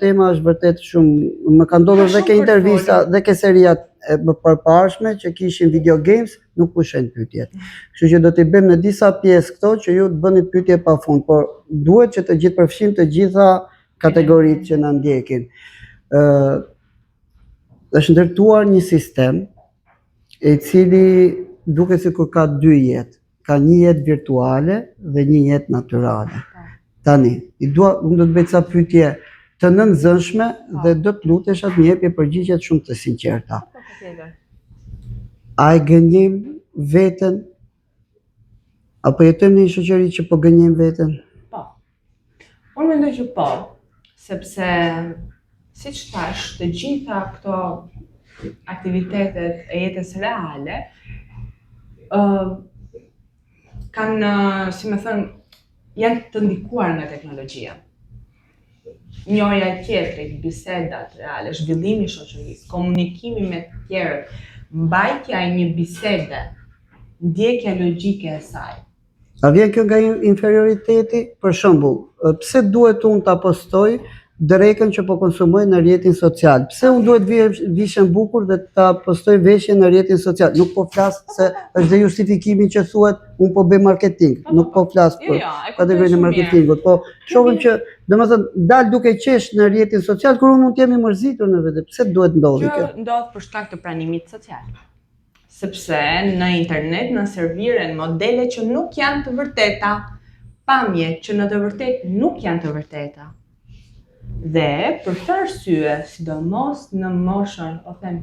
tema është vërtet shumë, më ka ndodhur dhe ke intervista dhe ke seriat e përparshme që kishin video games, nuk pushojnë pyetjet. Kështu që do t'i bëjmë në disa pjesë këto që ju të bëni pyetje pafund, por duhet që të gjithë përfshijmë të gjitha kategoritë që na ndjekin. Është ndërtuar një sistem i cili duket sikur ka dy jetë. Ka një jetë virtuale dhe një jetë natyrale. Tani, unë do të bëj ca pyetje të nënzënshme dhe do të lutesha të më jepje përgjigje shumë të sinqerta. A e gënjim veten apo jetojmë në një shoqëri që po gënjim veten? Po. Unë mendoj që po, sepse siç thash, të gjitha këto aktivitetet e jetës reale kanë, si më thënë, janë të ndikuar nga teknologjia. Njëra e tjetrit, bisedat reale, zhvillimi i shoqërisë, komunikimi me të tjerët, mbajtja e një bisede, ndjekja logjike e saj. A vjen kjo nga inferioriteti? Për shembull, pse duhet unë ta postoj drekën që po konsumoj në rrjetin social? Pse unë duhet vishem bukur dhe ta postoj veshjen në rrjetin social? Nuk po flas se është dhe justifikimi që thuhet unë po bëj marketing, nuk po flas për kategorinë e marketingut, po shohim që domethënë dal duke qesh në rrjetin social kur unë mund të jemi mërzitur në vetë. Pse duhet ndodhi kjo? Kjo ndodh për shkak të pranimit social. Sepse në internet na serviren modele që nuk janë të vërteta, pamje që në të vërtetë nuk janë të vërteta. Dhe për këtë arsye, sidomos në moshën,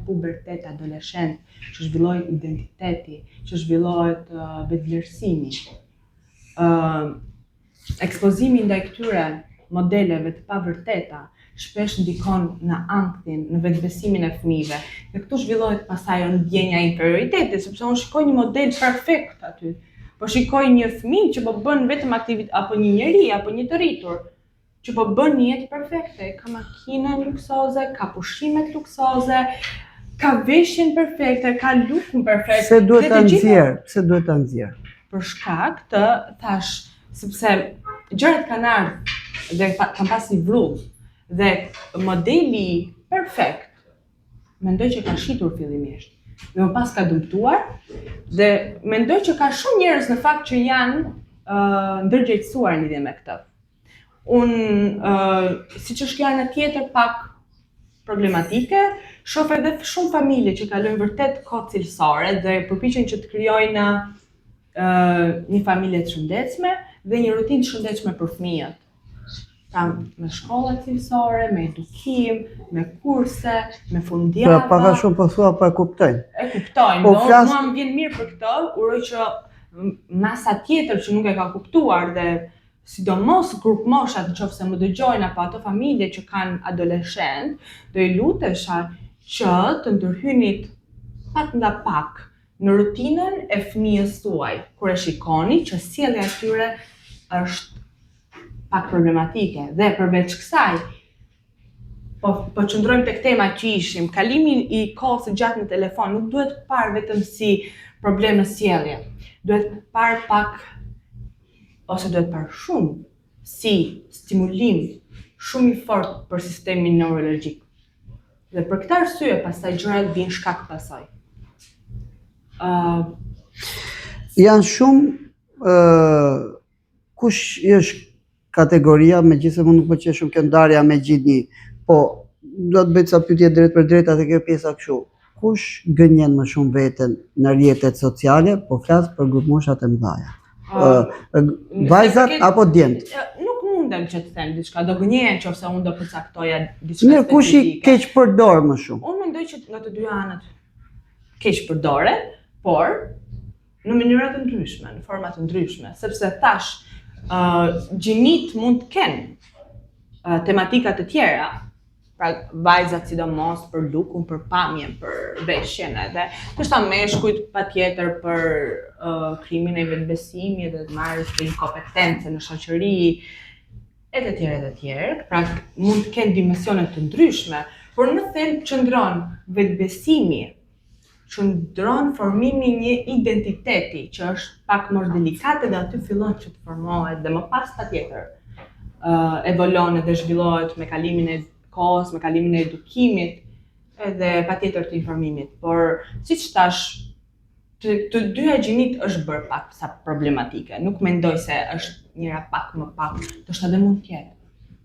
pubertet, adoleshent, që zhvillohet identiteti, që zhvillohet vetvlerësimi, ekspozimi ndaj këtyre modeleve të pavërteta shpesh ndikon në anktin, në vetbesimin e fëmijëve. Dhe këtu zhvillohet pastaj ndjenja e inferioriteti, sepse unë shikoj një model perfekt aty. Po shikoj një fëmijë që po bën vetëm aktivitet, apo një njeri, apo një të rritur, që po bën një jetë perfekte, ka makinën luksoze, ka pushimet luksoze, ka veshjen perfekte, ka lukun perfekt. Pse duhet ta nxjerr? Pse duhet ta nxjerr? Për shkak të thash, sepse gjërat kanë ardhur dhe kanë pas një vrull dhe modeli perfekt mendoj që ka shitur fillimisht. Dhe më pas ka dëmtuar dhe mendoj që ka shumë njerëz në fakt që janë ndërgjegjësuar në lidhje me këtë. Unë, siç është kjo ana tjetër pak problematike, shoh edhe shumë familje që kalojnë vërtet kohë cilësore dhe përpiqen që të krijojnë një familje të shëndetshme dhe një rutinë të shëndetshme për fëmijët. Me shkolla cilësore, me edukim, me kurse, me fundjava. Pra pak a shumë po thua pa e kuptojnë. E kuptojnë, mua më vjen mirë për këtë, uroj që masa tjetër që nuk e ka kuptuar dhe sidomos grup moshat nëse më dëgjojnë apo ato familje që kanë adoleshent, do i lutesha që të ndërhynit pak nga pak në rutinën e fëmijës tuaj, kur e shikoni që sjellja e tyre është pak problematike dhe përveç kësaj po qëndrojmë tek tema që ishim, kalimi i kohës së gjatë në telefon nuk duhet parë vetëm si problem në sjellje. Duhet parë pak ose duhet parë shumë si stimulim shumë i fortë për sistemin neurologjik. Dhe për këtë arsye pastaj gjërat vijnë shkak pasaj. Janë shumë kush është kategoria, megjithëse më nuk pëlqen shumë kjo ndarja me gjithë, po do të bëj ca pyetje drejt për drejt atë kjo pjesa kështu. Kush gënjen më shumë veten në rrjetet sociale, po flas për grupmoshat e mëdha. Vajzat apo djemt? Nuk mundem që të them diçka, do gënjen nëse unë do përcaktoja diçka specifike. Kush i keq përdor më shumë? Unë mendoj që nga të dy anët keq përdoren, por në mënyra të ndryshme, në forma të ndryshme, sepse thash gjinit mund të kenë tematika të tjera, pra vajzat sidomos për lukun, për pamjen, për veshjen edhe, ndoshta meshkujt patjetër për krimin e vetbesimit dhe të marrjes së inkompetencë në shoqëri e të tjerë, pra mund të kenë dimensione të ndryshme, por në thelb qëndron vetbesimi, qëndron formimi një identiteti që është pak më delikate dhe aty fillon që të formohet dhe më pas patjetër evolon dhe zhvillohet me kalimin e kohës, me kalimin e edukimit edhe patjetër të informimit. Por siç thash, të dyja gjinit është bërë pak sa problematike. Nuk mendoj se është njëra pak më pak, ndoshta edhe mund të jetë,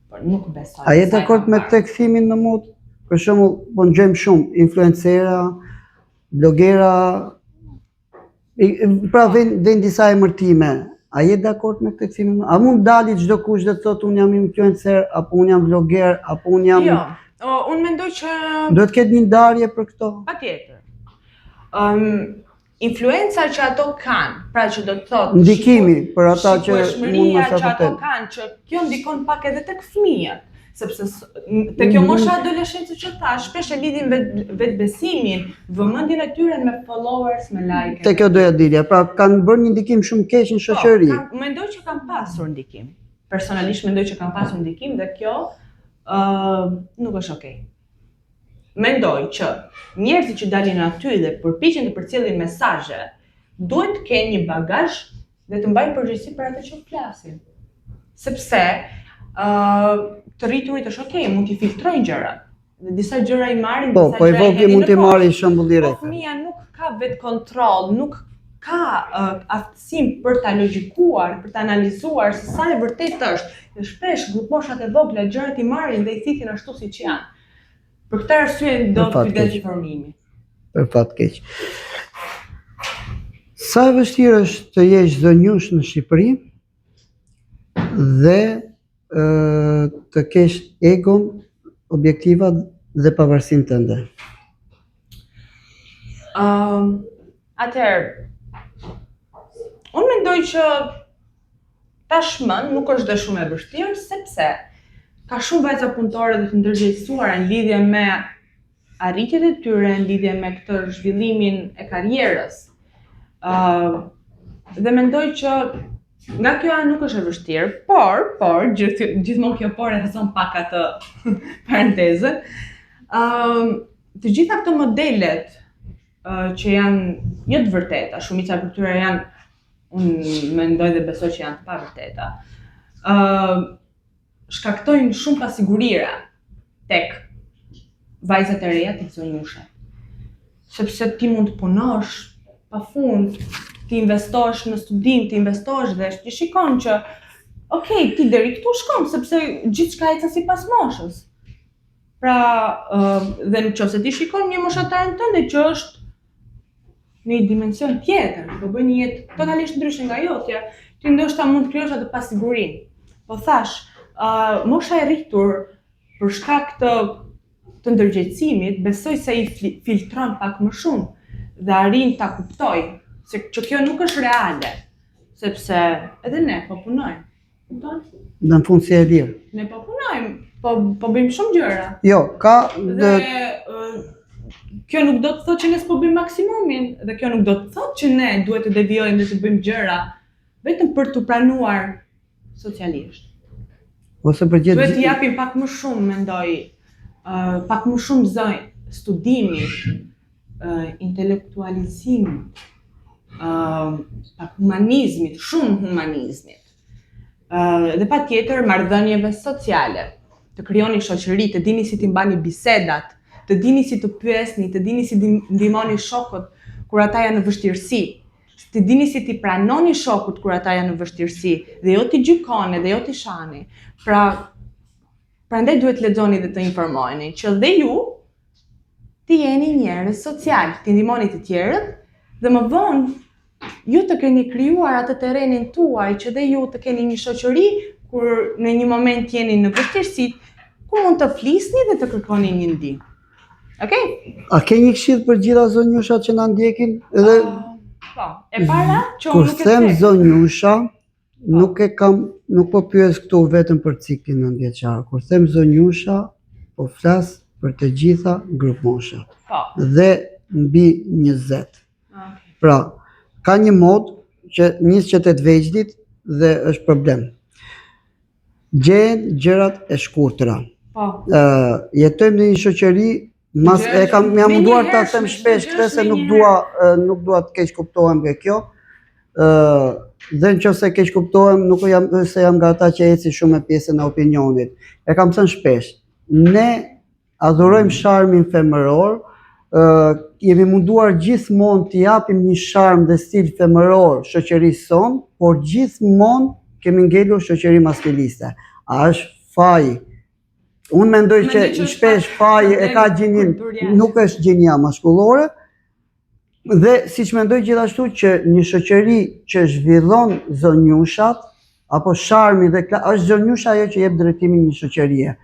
por nuk besoj. A je dakord me këtë kthimin në modë? Për shembull, po ngjojmë shumë influencera, blogera, pra vjen disa emërtime. A je dakord me këtë kthimin? A mund dali çdo kush dhe të thotë unë jam influencer, apo unë jam vloger, apo unë jam... Jo, unë mendoj që... Duhet ketë një ndarje për këto? Patjetër. Influenca që ato kanë, pra që do të thotë... Ndikimi për ata që mund më që ato kanë, që kjo ndikon pak edhe tek fëmijët. Sepse te kjo mosha adoleshencë që thash, shpesh e lidhin vetbesimin, vëmendjen e tyre me followers, me like. Te kjo doja dilja, pra kanë bërë një ndikim shumë keq në shoqëri. Mendoj që kanë pasur ndikim. Personalisht mendoj që kanë pasur ndikim dhe kjo nuk është okay. Mendoj që njerëzit që dalin aty dhe përpiqen të përcjellin mesazhe, duhet të kenë një bagazh dhe të mbajnë përgjegjësi për atë që flasin. Sepse të rriturit është okay, mund t'i filtrojnë gjërat. Dhe disa gjëra i marrin, disa gjëra po i vogli mund t'i marrë shembull direkt. Po fëmia nuk ka vetë kontroll, nuk ka aftësim për ta logjikuar, për ta analizuar se sa e vërtet është. Dhe shpesh grupmoshat e vogla gjërat i marrin dhe i thithin ashtu siç janë. Për këtë arsye do të kujdes informimi. Për fat keq. Sa e vështirë është të jesh zonjush në Shqipëri dhe të kesh egon, objektivat dhe pavarësinë tënde? Atëherë, unë mendoj që tashmë nuk është dhe shumë e vështirë, sepse ka shumë vajza punëtore dhe të ndërgjegjësuara në lidhje me arritjet e tyre, në lidhje me këtë zhvillimin e karrierës. Dhe mendoj që nga kjo anë nuk është e vështirë, por gjithmonë kjo por e thon pak atë parantezën. Të gjitha këto modelet që janë jo të vërteta, shumica për tyre janë, unë mendoj dhe besoj që janë të pavërteta, shkaktojnë shumë pasigurira tek vajzat e reja tek zonjushe. Sepse ti mund të punosh pafund, ti investosh në studim, ti investosh dhe ti shikon që okay, ti deri këtu shkon sepse gjithçka ecën sipas moshës. Pra, dhe nëse ti shikon një moshataren tënde që është në një dimension tjetër, do bëj një jetë totalisht ndryshe nga jotja, ti ndoshta mund të krijosh atë pasigurinë. Po thash, mosha e rritur për shkak të ndërgjegjësimit, besoj se i filtron pak më shumë dhe arrin ta kuptoj se që kjo nuk është reale, sepse edhe ne po punojmë. Kupton? Në fund si e lirë. Ne po punojmë, po bëjmë shumë gjëra. Jo, ka dhe kjo nuk do të thotë që ne s'po bëjmë maksimumin, dhe kjo nuk do të thotë që ne duhet të devijojmë dhe të bëjmë gjëra vetëm për të pranuar socialisht. ose përgjigjet Duhet t'i japim pak më shumë, mendoj, pak më shumë zonjë studimi, intelektualizim, pak humanizmit, shumë humanizmit. Dhe patjetër marrëdhënieve sociale, të krijoni shoqëri, të dini si t'i mbani bisedat, të dini si të pyesni, të dini si ndihmoni shokut kur ata janë në vështirësi, të dini si t'i pranoni shokut kur ata janë në vështirësi, dhe jo t'i gjykoni dhe jo t'i shani. Prandaj duhet lexoni dhe të informoheni, që dhe ju t'i jeni njerëz social, t'i ndihmoni të tjerët, dhe më vonë ju të keni krijuar atë terrenin tuaj që dhe ju të keni një shoqëri kur në një moment jeni në vështirësi, ku mund të flisni dhe të kërkoni një ndihmë. Okej? A ke një këshill për gjitha zonjushat që na ndjekin? Edhe Po, e para që kur unë nuk e them them. zonjusha, nuk po pyes këtu vetëm për ciklin 9 vjeçar. Kur them zonjusha, po flas për të gjitha grup moshat. Po. Dhe mbi 20. Okej. Pra, ka një mod që nis që 8 veçdit dhe është problem. Gjen gjërat e shkurtra. Po. Jetojmë në një shoqëri, jam munduar ta them shpesh këtë se nuk dua të keq kuptohem nga kjo. Dhe nëse keq kuptohem, nuk jam se jam nga ata që eci shumë me pjesën e opinionit. E kam thënë shpesh, ne adhurojmë sharmin femëror, jemi munduar gjithmonë të japim një sharm dhe stil femëror shoqërisë sonë, por gjithmonë kemi ngelur shoqëri maskiliste. A është faji? Unë mendoj që shpesh faji e ka gjinin, nuk është gjinia maskullore, dhe siç mendoj gjithashtu që një shoqëri që zhvillon zonjushat, apo sharmi dhe është zonjusha ajo që jep drejtimin një shoqërie.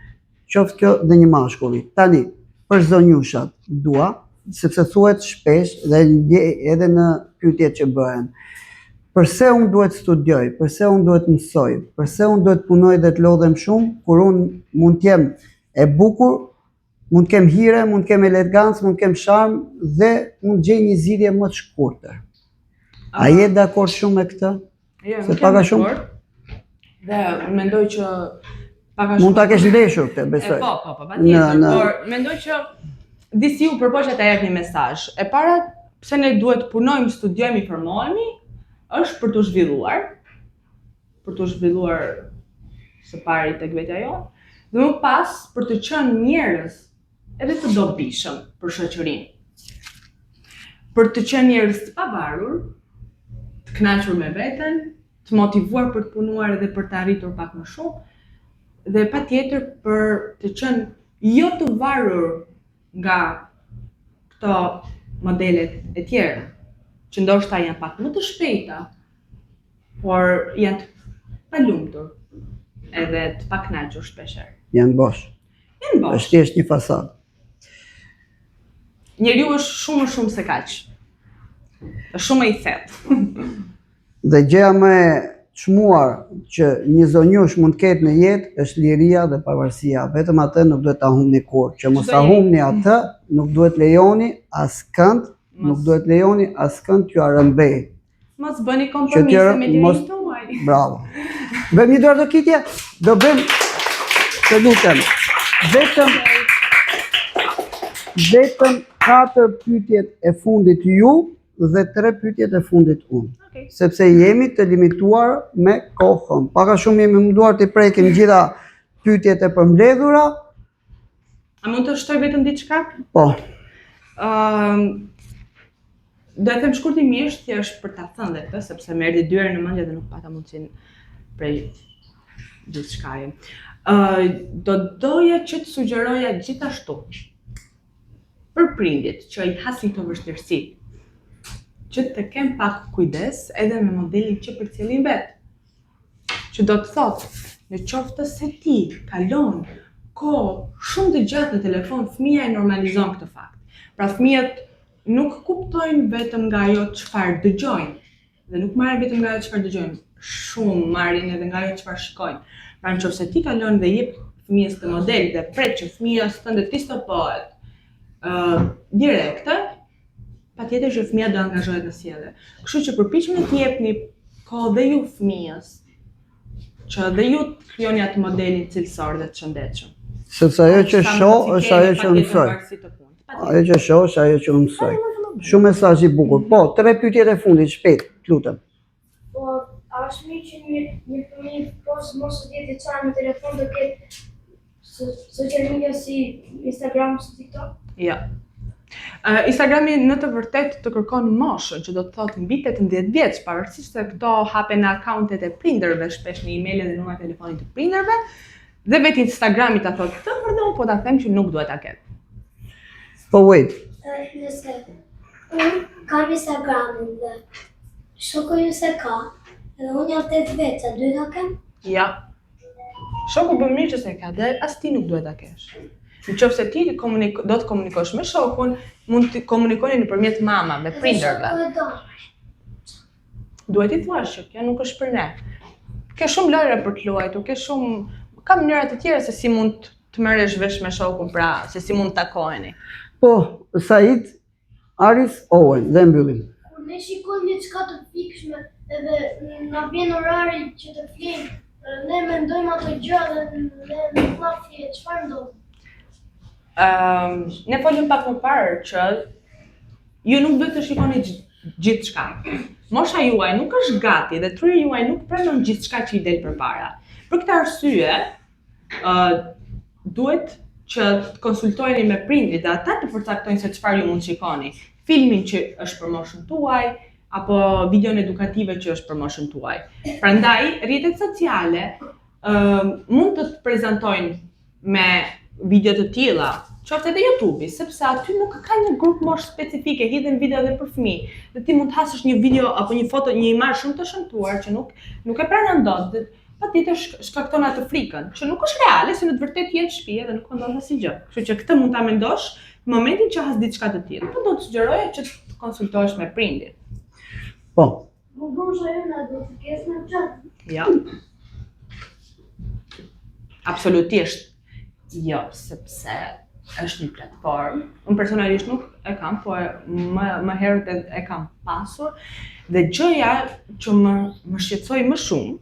Qoftë kjo dhe një mashkulli. Tani, për zonjushat dua, sepse thuhet shpesh dhe edhe në pyetjet që bëhen. Përse unë duhet studioj, përse unë duhet mësoj, përse unë duhet punoj dhe të lodhem shumë, kur unë mund t'jem e bukur, mund t'kem hire, mund t'kem elegancë, mund t'kem sharm dhe mund t'gjej një zgjidhje më të shkurtër. A je dakord shumë me këtë? Jo, Se nuk paka jam shumë? dakord. Dhe mendoj që paka shumë. Mund ta kesh ndeshur këtë, besoj. Po, patjetër, por mendoj që disi u përpoqet ta jap një mesazh. E para, pse ne duhet punojmë, studiojmë, informohemi, është për të zhvilluar së pari tek vetja jonë, dhe më pas për të qenë njerëz edhe të dobishëm për shoqërinë. Për të qenë njerëz të pavarur, të kënaqur me veten, të motivuar për të punuar edhe për të arritur pak më shumë, dhe patjetër për të qenë jo të varur nga këto modelet e tjera, që ndoshta janë pak më të shpejta, por janë të palumtur edhe të pakënaqur shpeshherë. Janë bosh. Janë bosh. Është thjesht një fasadë. Njeriu është shumë më shumë se kaq. Është shumë më i thellë. Dhe gjëja më e çmuar që një zonjush mund të ketë në jetë është liria dhe pavarësia. Vetëm atë nuk duhet ta humbni kurrë. Që mos ta humbni atë, nuk duhet lejoni askënd, nuk duhet lejoni askënd t'ju arrëmbej. Mos bëni kompromise me lirinë tuaj. Bravo. Bëjmë një dorëdokitje, do bëjmë, të lutem, vetëm 4 pyetjet e fundit ju dhe 3 pyetjet e fundit unë. Okay. Sepse jemi të limituar me kohën. Paka shumë jemi munduar të prekim gjitha pyetjet e përmbledhura. A mund të shtoj vetëm diçka? Po. Do e them shkurtimisht, thjesht për ta thënë dhe këtë, sepse më erdhi 2 herë në mendje dhe nuk pata mundësinë prej gjithçkaje. Do doja që të sugjeroja gjithashtu për prindit që i hasin këto vështirësi, që të kem pak kujdes edhe me modelin që përcjellin vetë. Që do të thotë, në qoftë se ti kalon kohë shumë të gjatë në telefon, fëmia e normalizon këtë fakt. Pra fëmijët nuk kuptojnë vetëm nga ajo çfarë dëgjojnë, dhe nuk marrin vetëm nga ajo çfarë dëgjojnë, shumë marrin edhe nga ajo çfarë shikojnë. Pra nëse ti kalon dhe jep fëmijës të model dhe pret që fëmia tënde të stopohet direkte, patjetër që fëmia do angazhohet në sjellje. Kështu që përpiquni të jepni kohë dhe ju fëmijës që dhe ju të krijoni atë modelin cilësor dhe të shëndetshëm. Sepse ajo që shoh është ajo që mësoj. Ajo që shoh është ajo që mësoj. Shumë mesazh i bukur. Po, 3 pyetjet e fundit, shpejt, lutem. Po, a është mirë që një fëmijë pas mos të jetë i çarë me telefon të ketë social media si Instagram, si TikTok? Ja. Instagrami në të vërtet të kërkon moshën, që do të thotë mbi 18 vjeç, pavarësisht se këto hapen akauntet e prindërve, shpesh në email dhe numra telefonit të prindërve, dhe vetë Instagrami ta thotë këtë, por dhe unë po ta them që nuk duhet ta ketë. Po wait. Nëse unë kam Instagramin dhe shoku ju se ka, edhe unë jam 8 vjeç, a duhet ta kem? Ja. Shoku bën mirë që se ka, dhe as ti nuk duhet ta kesh. Nëse ti do të komunikosh me shokun, mund të komunikoni nëpërmjet mamave, prindërve. Shoku e do. Duhet i thuash që kjo nuk është për ne. Ke shumë lojra për të luajtur, ka mënyra të tjera se si mund të merresh vesh me shokun, pra se si mund të takoheni. Po, Said, Aris, Owen, dhe mbyllim. Kur ne shikojmë diçka të fikshme edhe na vjen orari që të flijmë, ne mendojmë ato gjëra dhe ne nuk na flihet, çfarë ndodh? Ne folëm pak më parë që ju nuk duhet të shikoni gjithçka. Mosha juaj nuk është gati dhe truria juaj nuk pranon gjithçka që i del përpara. Për këtë arsye, duhet që të konsultojeni me prindrit dhe ata të përcaktojnë se çfarë ju mund shikoni. Filmin që është për moshën tuaj, apo videon edukative që është për moshën tuaj. Prandaj, rrjetet sociale mund të të prezantojnë me video të tilla, qoftë edhe YouTube, sepse aty nuk ka një grup moshë specifike, hidhen video edhe për fëmijë. Dhe ti mund të hasësh një video apo një foto, një imazh shumë të shëmtuar që nuk e pranon dot. Patjetër shkakton atë frikën, që nuk është reale, se në të vërtetë je në shtëpi dhe nuk ndodh asgjë. Kështu që këtë mund ta mendosh në momentin që has diçka të tillë. Po do të sugjeroja që të konsultohesh me prindin. Po. Bubusha jona do të kesh në chat. Ja. Absolutisht. Jo, sepse është një platformë. Unë personalisht nuk e kam, po më herët e kam pasur. Dhe gjëja që më shqetësoi më shumë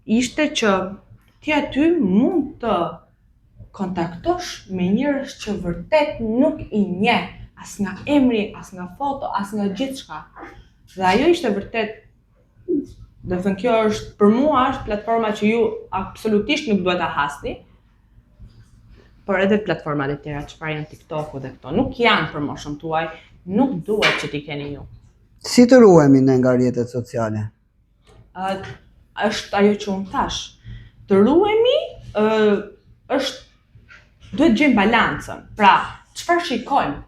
ishte që ti aty mund të kontaktosh me njerëz që vërtet nuk i njeh, as nga emri, as nga foto, as nga gjithçka. Dhe ajo ishte vërtet, do të thënë, kjo është për mua është platforma që ju absolutisht nuk duhet ta hasni. Por edhe platformat e tjera, çfarë janë TikToku dhe këto, nuk janë për moshën tuaj, nuk duhet që t'i keni ju. Si të ruhemi ne nga rrjetet sociale? Është ajo që unë thash. Të ruhemi duhet gjejmë balancën. Pra, çfarë shikojmë?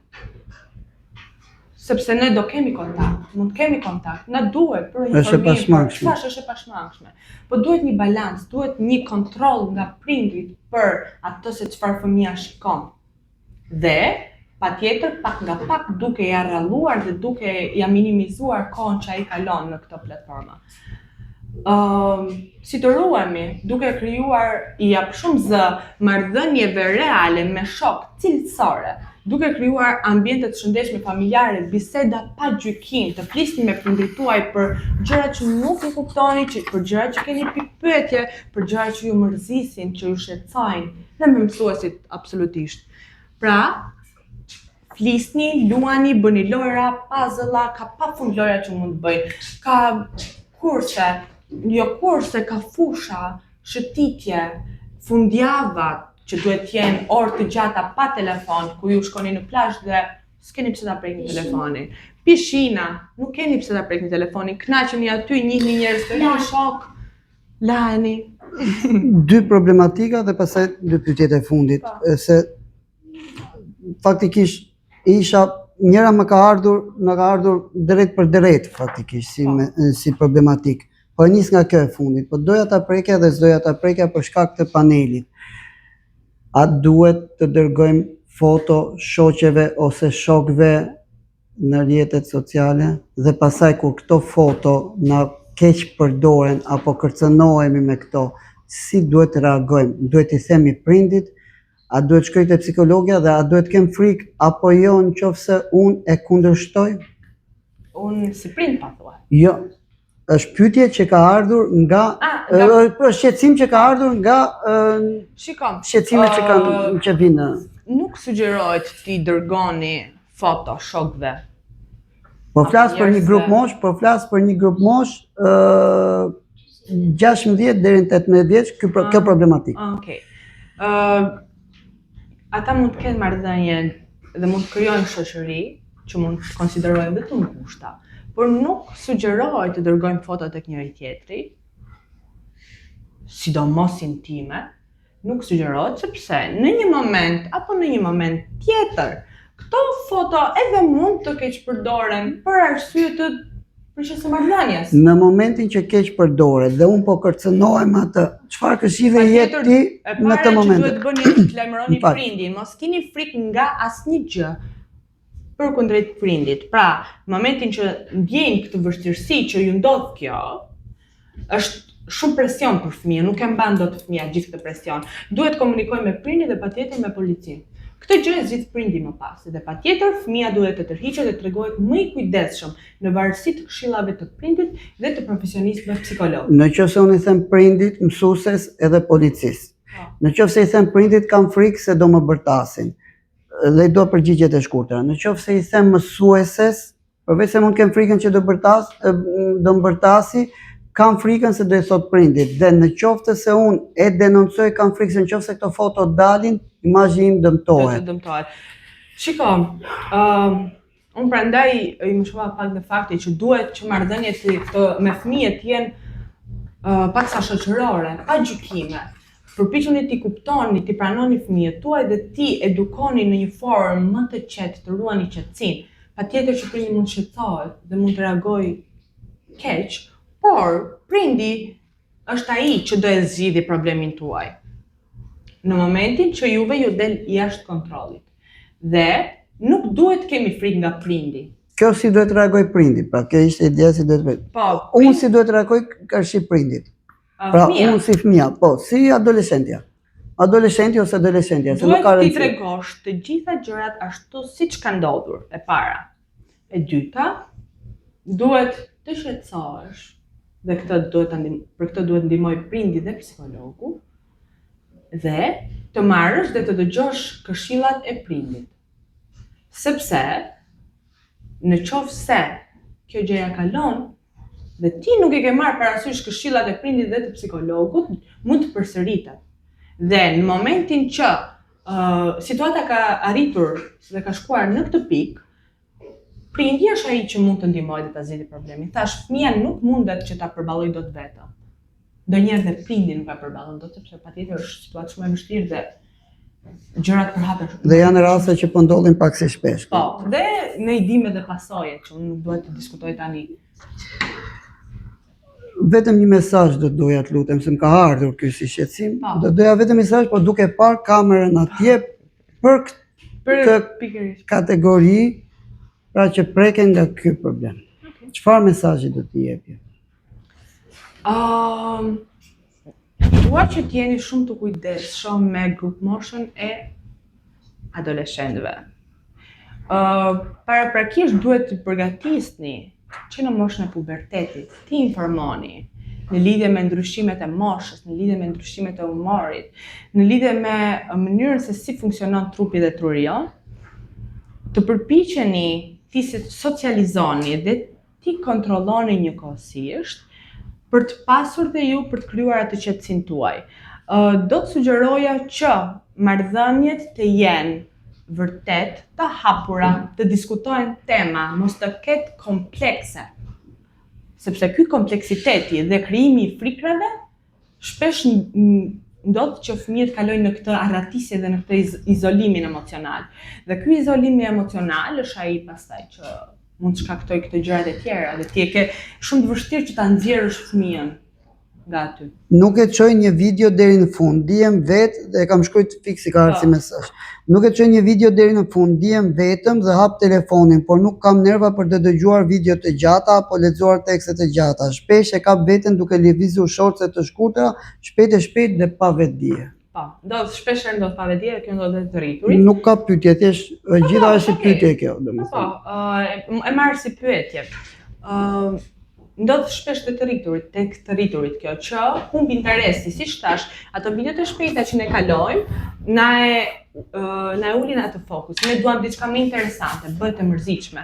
Sepse ne do kemi kontakt, mund kemi kontakt, na duhet për informim. Është e pashmangshme. Është e pashmangshme. Po duhet një balancë, duhet një kontroll nga prindrit për atë se çfarë fëmia shikon. Dhe patjetër pak nga pak duke ja rralluar dhe duke ja minimizuar kohën që ai kalon në këto platforma. Si të ruhemi, duke krijuar i jap shumë zë marrëdhënieve reale me shok cilësore, duke krijuar ambiente të shëndetshme familjare, biseda pa gjykim, të flisni me prindrit tuaj për gjëra që nuk i kuptoni, për gjëra që keni pikpyetje, për gjëra që ju mërzisin, që ju shqetësojnë, dhe me mësuesit absolutisht. Pra, flisni, luani, bëni lojra, puzzle-a, ka pafund lojra që mund të bëjnë. Ka kurse, ka fusha, shëtitje, fundjava që duhet të jenë orë të gjata pa telefon, ku ju shkoni në plazh dhe s'keni pse ta prekni telefonin. Pishina, nuk keni pse ta prekni telefonin, kënaqeni aty, njihni njerëz të rinj, shok, lajeni. 2 problematika dhe pastaj 2 pyetjet e fundit, se faktikisht njëra na ka ardhur drejt për drejt faktikisht si problematik. Po nis nga kjo e fundit, po doja ta prekja dhe s'doja ta prekja për shkak të panelit. A duhet të dërgojmë foto shoqeve ose shokëve në rrjetet sociale dhe pastaj kur këto foto na keq përdoren apo kërcënohemi me këto, si duhet të reagojmë? Duhet i themi prindit, a duhet shkoj te psikologja dhe a duhet kem frikë apo jo nëse unë e kundërshtoj? Unë si prind pa thua. Jo. është pyetje që ka ardhur nga për shqetësim që ka ardhur nga Shikom. shqetësimet që vinë. Nuk sugjerohet ti dërgoni foto shokëve. Po flas për një grup mosh, 16 deri në 18 vjeç, kjo problematikë. Okej. Ata mund të kenë marrëdhënie dhe mund të krijojnë shoqëri që mund të konsiderojnë vetëm kushta, por nuk sugjerohet të dërgojmë foto tek njëri tjetri, sidomos intime, nuk sugjerohet sepse në një moment apo në një moment tjetër këto foto edhe mund të keq përdoren për arsye të prishjes së marrëdhënies. Në momentin që keq përdoret dhe unë po kërcënohem atë, çfarë këshille jep ti në të momentin? Duhet bëni është të lajmëroni prindin, mos keni frikë nga asnjë gjë përkundrejt prindit. Pra, në momentin që ndjejnë këtë vështirësi që ju ndodh kjo, është shumë presion për fëmijën, nuk e mban dot fëmia gjithë këtë presion. Duhet komunikojmë me prindin dhe patjetër me policinë. Këtë gjë e zgjidh prindi më pas, dhe patjetër fëmia duhet të tërhiqet dhe tregohet më i kujdesshëm në varësi të këshillave të prindit dhe të profesionistëve psikologë. Nëse unë i them prindit, mësueses edhe policisë. Nëse i them prindit kam frikë se do më bërtasin. Dhe do përgjigjet e shkurtra. Nëse i them mësueses, përveç se mund të kem frikën që do më bërtasi, kam frikën se do i thot prindit. Dhe në qoftë se unë e denoncoj, kam frikë se në qoftë se këto foto dalin, imazhi im dëmtohet. Shiko, unë prandaj i më shova pak në fakti që duhet që marrëdhëniet me fëmijët jenë paksa shoqërore, pa gjykime. Përpiquni ti kuptoni, ti pranoni fëmijët tuaj dhe ti edukoni në një formë më të qetë, të ruani qetësinë. Patjetër që prindi mund të shqetësohet dhe mund të reagojë keq, por prindi është ai që do e zgjidhë problemin tuaj. Në momentin që juve ju del jashtë kontrollit. Dhe nuk duhet kemi frikë nga prindi. Kjo si duhet reagoj prindi, pra kjo ishte ideja si duhet. Unë si duhet reagoj kërshi prindit. Pra unë si fëmia, po, si adoleshentja. Adoleshenti ose adoleshentja, se nuk ka rëndësi. Duhet ti tregosh të gjitha gjërat ashtu siç ka ndodhur, e para. E dyta, duhet të shqetësohesh, dhe për këtë duhet ndihmoj prindi dhe psikologu, dhe të marrësh dhe të dëgjosh këshillat e prindit. Sepse, në qoftë se kjo gjëja kalon, dhe ti nuk i ke marrë parasysh këshillat e prindit dhe të psikologut, mund të përsëritet. Dhe në momentin që situata ka arritur dhe ka shkuar në këtë pikë, prindi është ai që mund të ndihmojë dhe ta zgjidhë problemin. Thash, fëmia nuk mundet që ta përballojë dot vetëm. Ndonjëherë dhe prindi nuk ka përballon dot sepse patjetër është situatë shumë e vështirë dhe gjërat përhapen shumë. Dhe janë raste që po ndodhin pak si shpesh. Po, dhe në ndihmë dhe pasojat që unë nuk dua të diskutoj tani. Vetëm një mesazh do doja të lutem, se më ka ardhur ky si shqetësim. Do doja vetëm mesazh, po duke parë kamerën atje për këtë kategori, pra që preken nga ky problem. Çfarë mesazhi do t'i jepje? Dua që t'jeni shumë të kujdesshëm me grupmoshën e adoleshentëve. Paraprakisht duhet të përgatisni që në moshën e pubertetit ti informoni në lidhje me ndryshimet e moshës, në lidhje me ndryshimet e humorit, në lidhje me mënyrën se si funksionon trupi dhe truria, të përpiqeni ti socializoni dhe ti kontrolloni njëkohësisht për të pasur dhe ju për të krijuar atë qetësinë tuaj. Do të sugjeroja që marrëdhëniet të jenë vërtet të hapura, të diskutojnë tema, mos të ketë komplekse. Sepse ky kompleksiteti dhe krijimi i frikrave shpesh ndodh që fëmijët kalojnë në këtë arratisje dhe në këtë izolimin emocional. Dhe ky izolim emocional është ai pastaj që mund të shkaktoj këtë gjërat e tjera dhe ti e ke shumë të vështirë që ta nxjerrësh fëmijën nga aty. Nuk e çoj një video deri në fund, ndihem vetë dhe kam shkruar fiksi ka ardhur si mesazh. Nuk e çoj një video deri në fund, ndihem vetëm dhe hap telefonin, por nuk kam nerva për të dëgjuar video të gjata apo lexuar tekste të gjata. Shpesh e kap veten duke lëvizur shortse të shkurtra, shpejt dhe pa vetdije. Po, ndodh shpesh ndodh pa vetdije, kjo ndodh të rriturit. Nuk ka pyetje, thjesht gjithashtu pyetje kjo, domethënë. Po, e marr si pyetje. ndodh shpesh tek të rriturit kjo, që humb interesi, siç thash, ato videot e shpejta që ne kalojmë, na e ulin atë fokus. Ne duam diçka më interesante, bëhet e mërzitshme.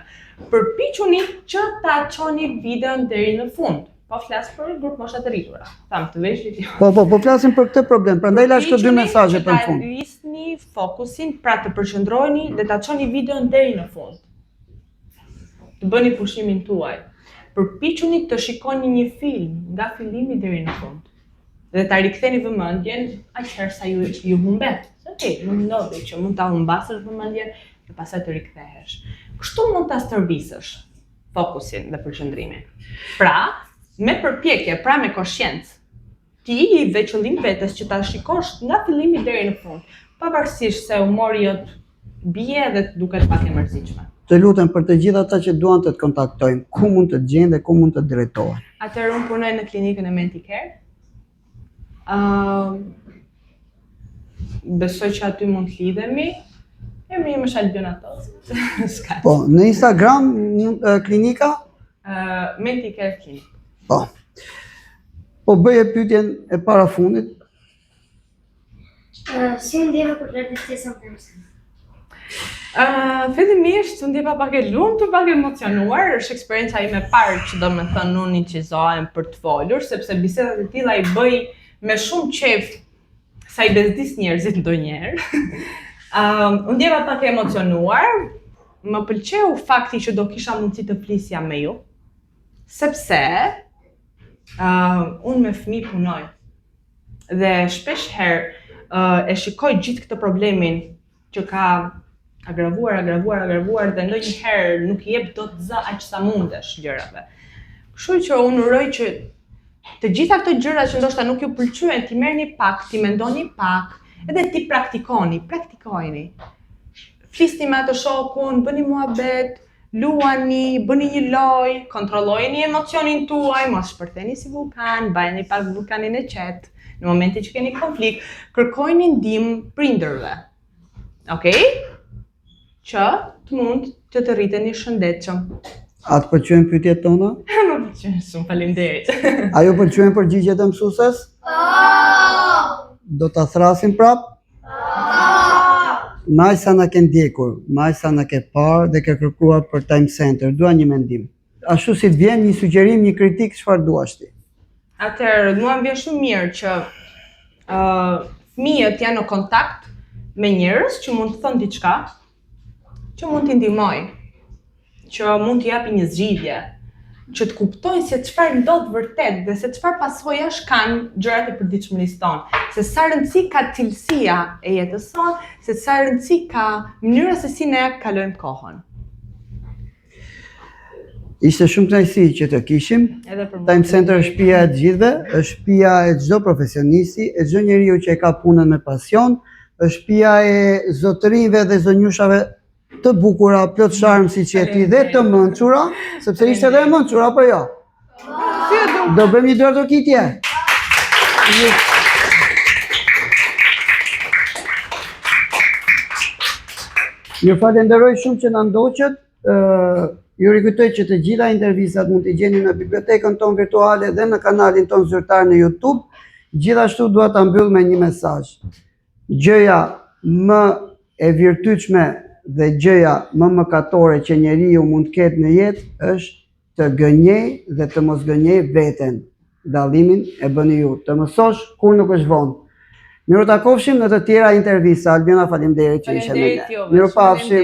Përpiquni që ta çoni videon deri në fund. Po flas për grup mosha të rritura. Tham të veshit. Po flasim për këtë problem. Prandaj lash këto dy mesazhe për fund. Ta rrisni fokusin, pra të përqendroheni dhe ta çoni videon deri në fund. Të bëni pushimin tuaj. Përpiquni të shikoni një film nga fillimi deri në fund. Dhe ta riktheni vëmendjen aq herë sa ju humbet. Se mund ndodhi që mund ta humbasësh vëmendjen dhe pastaj të rikthehesh. Kështu mund ta stërvisësh fokusin dhe përqendrimin. Pra, me përpjekje, pra me koshiencë, ti i ve qëllim vetes që ta shikosh nga fillimi deri në fund, pavarësisht se humori jot bie dhe të duket pak e mërzitshme. Të lutem për të gjithë ata që duan të të kontaktojnë, ku mund të gjejnë dhe ku mund të drejtohen. Atëherë unë punoj në klinikën e Menticare. Besoj që aty mund të lidhemi. Emri im është Albiona Toz. Po, në Instagram klinika? Menticare Clinic. Po bëje pyetjen e parafundit. Si ndjeva kur pjesën tënde? Fillimisht u ndjeva pak e lumtur, pak e emocionuar, është eksperjenca ime e parë që domethënë unë incizohem për të folur, sepse bisedat e tilla i bëj me shumë qejf sa i bezdis njerëzit ndonjëherë. U ndjeva pak e emocionuar, më pëlqeu fakti që do kisha mundësi të flisja me ju, sepse unë me fëmijë punoj. Dhe shpesh herë e shikoj gjithë këtë problemin që ka agravuar dhe ndonjëherë nuk i jep dot zë aq sa mundesh gjërave. Kështu që unë uroj që të gjitha këto gjëra që ndoshta nuk ju pëlqyen, ti merrni pak, ti mendoni pak, edhe ti praktikojeni. Flisni me atë shokun, bëni muhabet, luani, bëni një lojë, kontrollojeni emocionin tuaj, mos shpërtheni si vulkan, bajeni pak vulkanin e qetë. Në momentin që keni konflikt, kërkojeni ndihmë prindërve. Okej? Që të mund të rriteni shëndetshëm. A të pëlqejnë pyetjet tona? Më pëlqen shumë, faleminderit. A ju pëlqejnë përgjigjet e mësueses? Do ta thrasim prap? Maj sa na ke ndjekur, maj sa na ke parë dhe ke kërkuar për Time Center, dua një mendim. Ashtu si të vjen një sugjerim, një kritik, çfarë duash ti? Atëherë, mua më vjen shumë mirë që fëmijët janë në kontakt me njerëz që mund të thonë diçka, që mund t'i ndihmojë, që mund t'i japi një zgjidhje, që të kuptojnë se çfarë ndodh vërtet dhe se çfarë pasojash kanë gjërat e përditshmërisë tonë, se sa rëndësi ka cilësia e jetës sonë, se sa rëndësi ka mënyra se si ne kalojmë kohën. Ishte shumë kënaqësi që të kishim. Edhe për Time Center është shtëpia e të gjithëve, është shtëpia e çdo profesionisti, e çdo njeriu që e ka punën me pasion, është shtëpia e zotërinjve dhe zonjushave të bukura, plot sharm siç je ti dhe të mençura, sepse ishte edhe e mençura apo jo? Do bëjmë një dorë kitje. Ju falenderoj shumë që na ndoqët. Ju rikujtoj që të gjitha intervistat mund t'i gjeni në bibliotekën tonë virtuale dhe në kanalin tonë zyrtar në YouTube. Gjithashtu dua ta mbyll me një mesazh. Gjëja më e virtytshme dhe gjëja më mëkatore që njeriu mund të ketë në jetë është të gënjej dhe të mos gënjej veten. Dallimin e bëni ju. Të mësosh kur nuk është vonë. Miru takofshim në të tjera intervista. Albiona, faleminderit që ishe me ne. Mirupafshim.